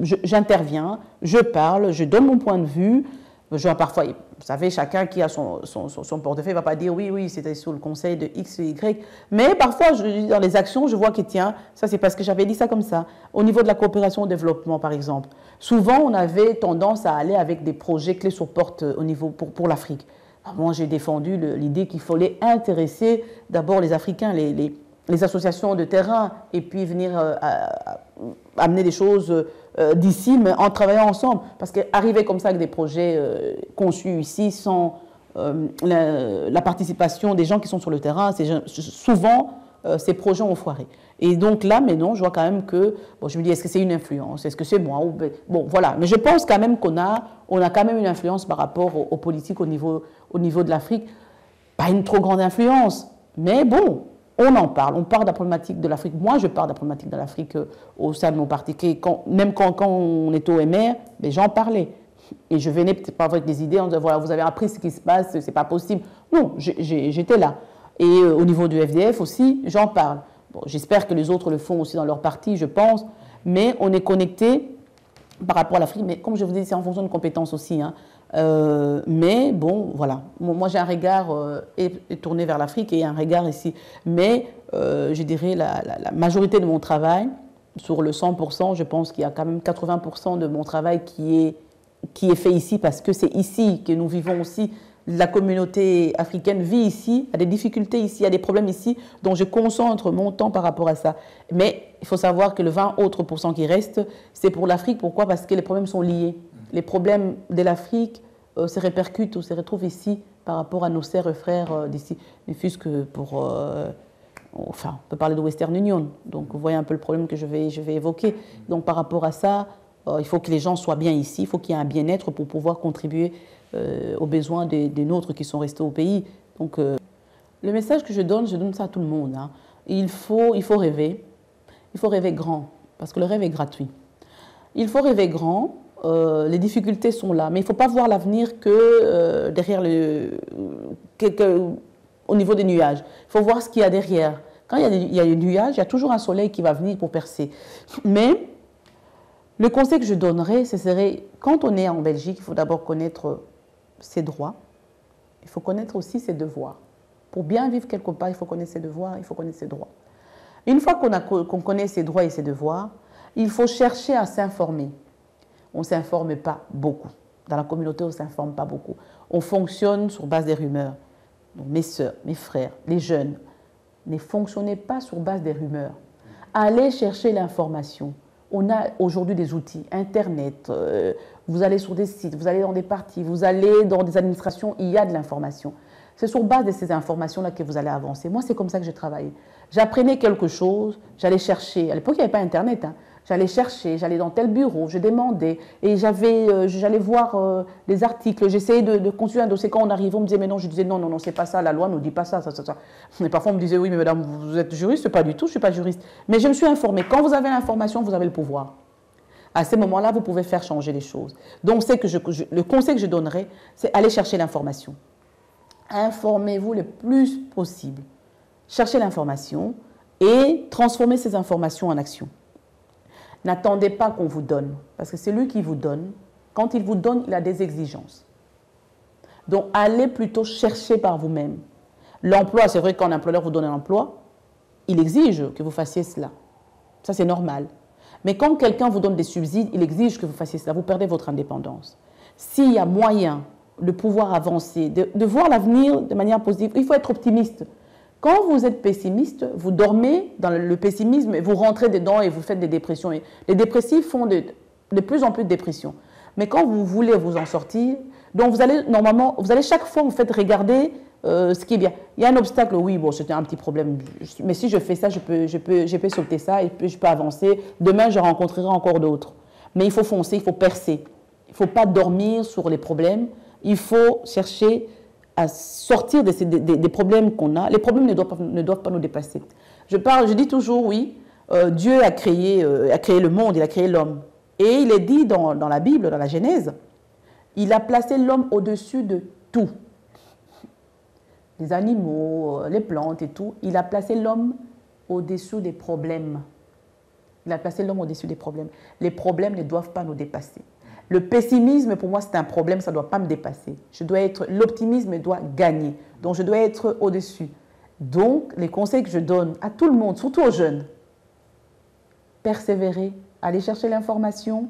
j'interviens, je parle, je donne mon point de vue. Parfois, vous savez, chacun qui a son portefeuille ne va pas dire oui, c'était sous le conseil de X ou Y. Mais parfois, dans les actions, je vois que tiens, ça c'est parce que j'avais dit ça comme ça. Au niveau de la coopération au développement, par exemple, souvent on avait tendance à aller avec des projets clés sur porte au niveau pour l'Afrique. Moi, j'ai défendu l'idée qu'il fallait intéresser d'abord les Africains, les associations de terrain, et puis venir amener des choses d'ici, mais en travaillant ensemble. Parce qu'arriver comme ça avec des projets conçus ici sans la participation des gens qui sont sur le terrain, souvent ces projets ont foiré. Et donc là, mais non, je vois quand même que, bon, je me dis, est-ce que c'est une influence? Est-ce que c'est moi? Bon, voilà. Mais je pense quand même qu'on a quand même une influence par rapport aux politiques au niveau de l'Afrique. Pas une trop grande influence, mais bon, on en parle. On parle de la problématique de l'Afrique. Moi, je parle de la problématique de l'Afrique au sein de mon parti. Même quand on était au MR, ben, j'en parlais. Et je venais peut-être pas avec des idées en disant, voilà, vous avez appris ce qui se passe, c'est pas possible. Non, j'étais là. Et au niveau du FDF aussi, j'en parle. Bon, j'espère que les autres le font aussi dans leur parti, je pense. Mais on est connecté par rapport à l'Afrique. Mais comme je vous dis, c'est en fonction de compétences aussi. Hein. Mais bon, voilà. Moi, j'ai un regard tourné vers l'Afrique et un regard ici. Mais je dirais la majorité de mon travail, sur le 100%, je pense qu'il y a quand même 80% de mon travail qui est fait ici parce que c'est ici que nous vivons aussi. La communauté africaine vit ici, a des difficultés ici, a des problèmes ici, donc je concentre mon temps par rapport à ça. Mais il faut savoir que le 20 autres % qui restent, c'est pour l'Afrique. Pourquoi? Parce que les problèmes sont liés. Les problèmes de l'Afrique se répercutent ou se retrouvent ici par rapport à nos sœurs et frères d'ici. Ne fût-ce que pour... enfin, on peut parler de Western Union. Donc, vous voyez un peu le problème que je vais évoquer. Donc, par rapport à ça, il faut que les gens soient bien ici. Il faut qu'il y ait un bien-être pour pouvoir contribuer aux besoins des nôtres qui sont restés au pays. Donc, le message que je donne ça à tout le monde. Hein. Il faut rêver. Il faut rêver grand, parce que le rêve est gratuit. Il faut rêver grand. Les difficultés sont là, mais il ne faut pas voir l'avenir que derrière au niveau des nuages. Il faut voir ce qu'il y a derrière. Quand il y a des nuages, il y a toujours un soleil qui va venir pour percer. Mais le conseil que je donnerais, ce serait, quand on est en Belgique, il faut d'abord connaître ses droits. Il faut connaître aussi ses devoirs. Pour bien vivre quelque part, il faut connaître ses devoirs, il faut connaître ses droits. Une fois qu'on connaît ses droits et ses devoirs, il faut chercher à s'informer. On ne s'informe pas beaucoup. Dans la communauté, on ne s'informe pas beaucoup. On fonctionne sur base des rumeurs. Donc, mes soeurs, mes frères, les jeunes, ne fonctionnez pas sur base des rumeurs. Allez chercher l'information. On a aujourd'hui des outils, Internet, vous allez sur des sites, vous allez dans des partis, vous allez dans des administrations, il y a de l'information. C'est sur base de ces informations-là que vous allez avancer. Moi, c'est comme ça que j'ai travaillé. J'apprenais quelque chose, j'allais chercher. À l'époque, il n'y avait pas Internet. J'allais chercher, j'allais dans tel bureau, je demandais. Et j'allais voir les articles. J'essayais de construire un dossier. Quand on arrivait, on me disait, mais non, je disais, non, non, non, c'est pas ça, la loi ne nous dit pas ça, ça, ça, ça. Et parfois, on me disait, oui, mais madame, vous êtes juriste? Pas du tout, je ne suis pas juriste. Mais je me suis informée. Quand vous avez l'information, vous avez le pouvoir. À ces moments-là, vous pouvez faire changer les choses. Donc, le conseil que je donnerais, c'est aller chercher l'information. Informez-vous le plus possible. Cherchez l'information et transformez ces informations en action. N'attendez pas qu'on vous donne, parce que c'est lui qui vous donne. Quand il vous donne, il a des exigences. Donc, allez plutôt chercher par vous-même. L'emploi, c'est vrai que quand un employeur vous donne un emploi, il exige que vous fassiez cela. Ça, c'est normal. Mais quand quelqu'un vous donne des subsides, il exige que vous fassiez cela. Vous perdez votre indépendance. S'il y a moyen de pouvoir avancer, de voir l'avenir de manière positive, il faut être optimiste. Quand vous êtes pessimiste, vous dormez dans le pessimisme et vous rentrez dedans et vous faites des dépressions. Et les dépressifs font de plus en plus de dépressions. Mais quand vous voulez vous en sortir, donc vous allez chaque fois vous faites regarder ce qui est bien. Il y a un obstacle, oui, bon, c'était un petit problème, mais si je fais ça, je peux sauter ça et puis je peux avancer. Demain, je rencontrerai encore d'autres. Mais il faut foncer, il faut percer. Il ne faut pas dormir sur les problèmes. Il faut chercher à sortir des problèmes qu'on a. Les problèmes ne doivent pas nous dépasser. Je dis toujours, oui, Dieu a créé le monde, il a créé l'homme. Et il est dit dans la Bible, dans la Genèse, il a placé l'homme au-dessus de tout. Les animaux, les plantes et tout. Il a placé l'homme au-dessus des problèmes. Il a placé l'homme au-dessus des problèmes. Les problèmes ne doivent pas nous dépasser. Le pessimisme, pour moi, c'est un problème, ça ne doit pas me dépasser. L'optimisme doit gagner. Donc, je dois être au-dessus. Donc, les conseils que je donne à tout le monde, surtout aux jeunes, persévérez, allez chercher l'information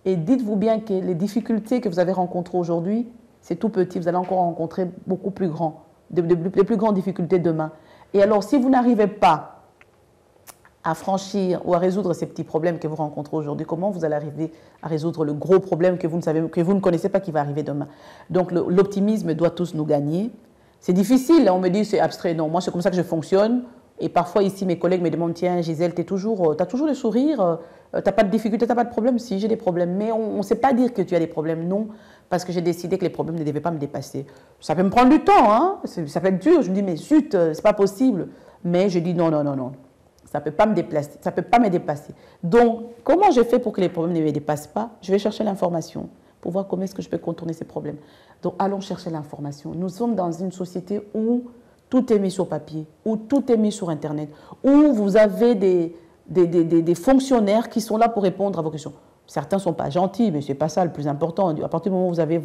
et dites-vous bien que les difficultés que vous avez rencontrées aujourd'hui, c'est tout petit. Vous allez encore rencontrer beaucoup plus grand, les plus grandes difficultés demain. Et alors, si vous n'arrivez pas à franchir ou à résoudre ces petits problèmes que vous rencontrez aujourd'hui, comment vous allez arriver à résoudre le gros problème que vous ne connaissez pas qui va arriver demain? Donc l'optimisme doit tous nous gagner. C'est difficile, on me dit c'est abstrait. Non, moi c'est comme ça que je fonctionne. Et parfois ici mes collègues me demandent, tiens Gisèle, t'as toujours le sourire, t'as pas de difficulté, t'as pas de problème? Si, j'ai des problèmes. Mais on ne sait pas dire que tu as des problèmes, non, parce que j'ai décidé que les problèmes ne devaient pas me dépasser. Ça peut me prendre du temps, hein, ça peut être dur. Je me dis, mais zut, c'est pas possible. Mais je dis non, non, non, non. Ça ne peut pas me déplacer, ça peut pas me dépasser. Donc, comment je fais pour que les problèmes ne me dépassent pas? Je vais chercher l'information pour voir comment est-ce que je peux contourner ces problèmes. Donc, allons chercher l'information. Nous sommes dans une société où tout est mis sur papier, où tout est mis sur Internet, où vous avez des fonctionnaires qui sont là pour répondre à vos questions. Certains ne sont pas gentils, mais ce n'est pas ça le plus important. À partir du moment où vous avez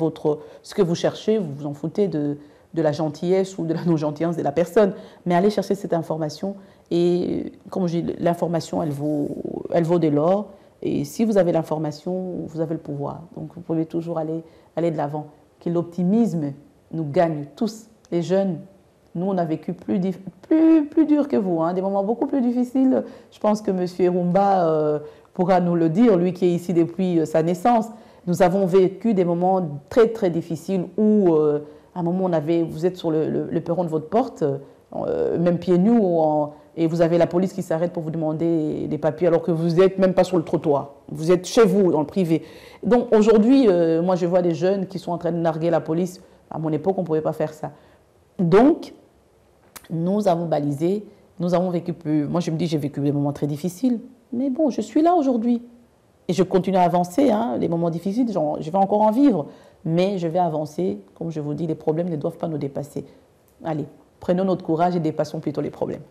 ce que vous cherchez, vous vous en foutez de la gentillesse ou de la non-gentillesse de la personne. Mais allez chercher cette information. Et comme je dis, l'information, elle vaut de l'or. Et si vous avez l'information, vous avez le pouvoir. Donc vous pouvez toujours aller de l'avant. Que l'optimisme nous gagne tous. Les jeunes, nous on a vécu plus dur que vous, hein, des moments beaucoup plus difficiles. Je pense que M. Erumba pourra nous le dire, lui qui est ici depuis sa naissance. Nous avons vécu des moments très très difficiles où à un moment vous êtes sur le perron de votre porte, même pieds nus, et vous avez la police qui s'arrête pour vous demander des papiers alors que vous n'êtes même pas sur le trottoir. Vous êtes chez vous, dans le privé. Donc aujourd'hui, moi je vois des jeunes qui sont en train de narguer la police. À mon époque, on ne pouvait pas faire ça. Donc, nous avons balisé, nous avons vécu plus. Moi je me dis, j'ai vécu des moments très difficiles. Mais bon, je suis là aujourd'hui. Et je continue à avancer, hein, les moments difficiles, je vais encore en vivre, mais je vais avancer. Comme je vous dis, les problèmes ne doivent pas nous dépasser. Allez, prenons notre courage et dépassons plutôt les problèmes.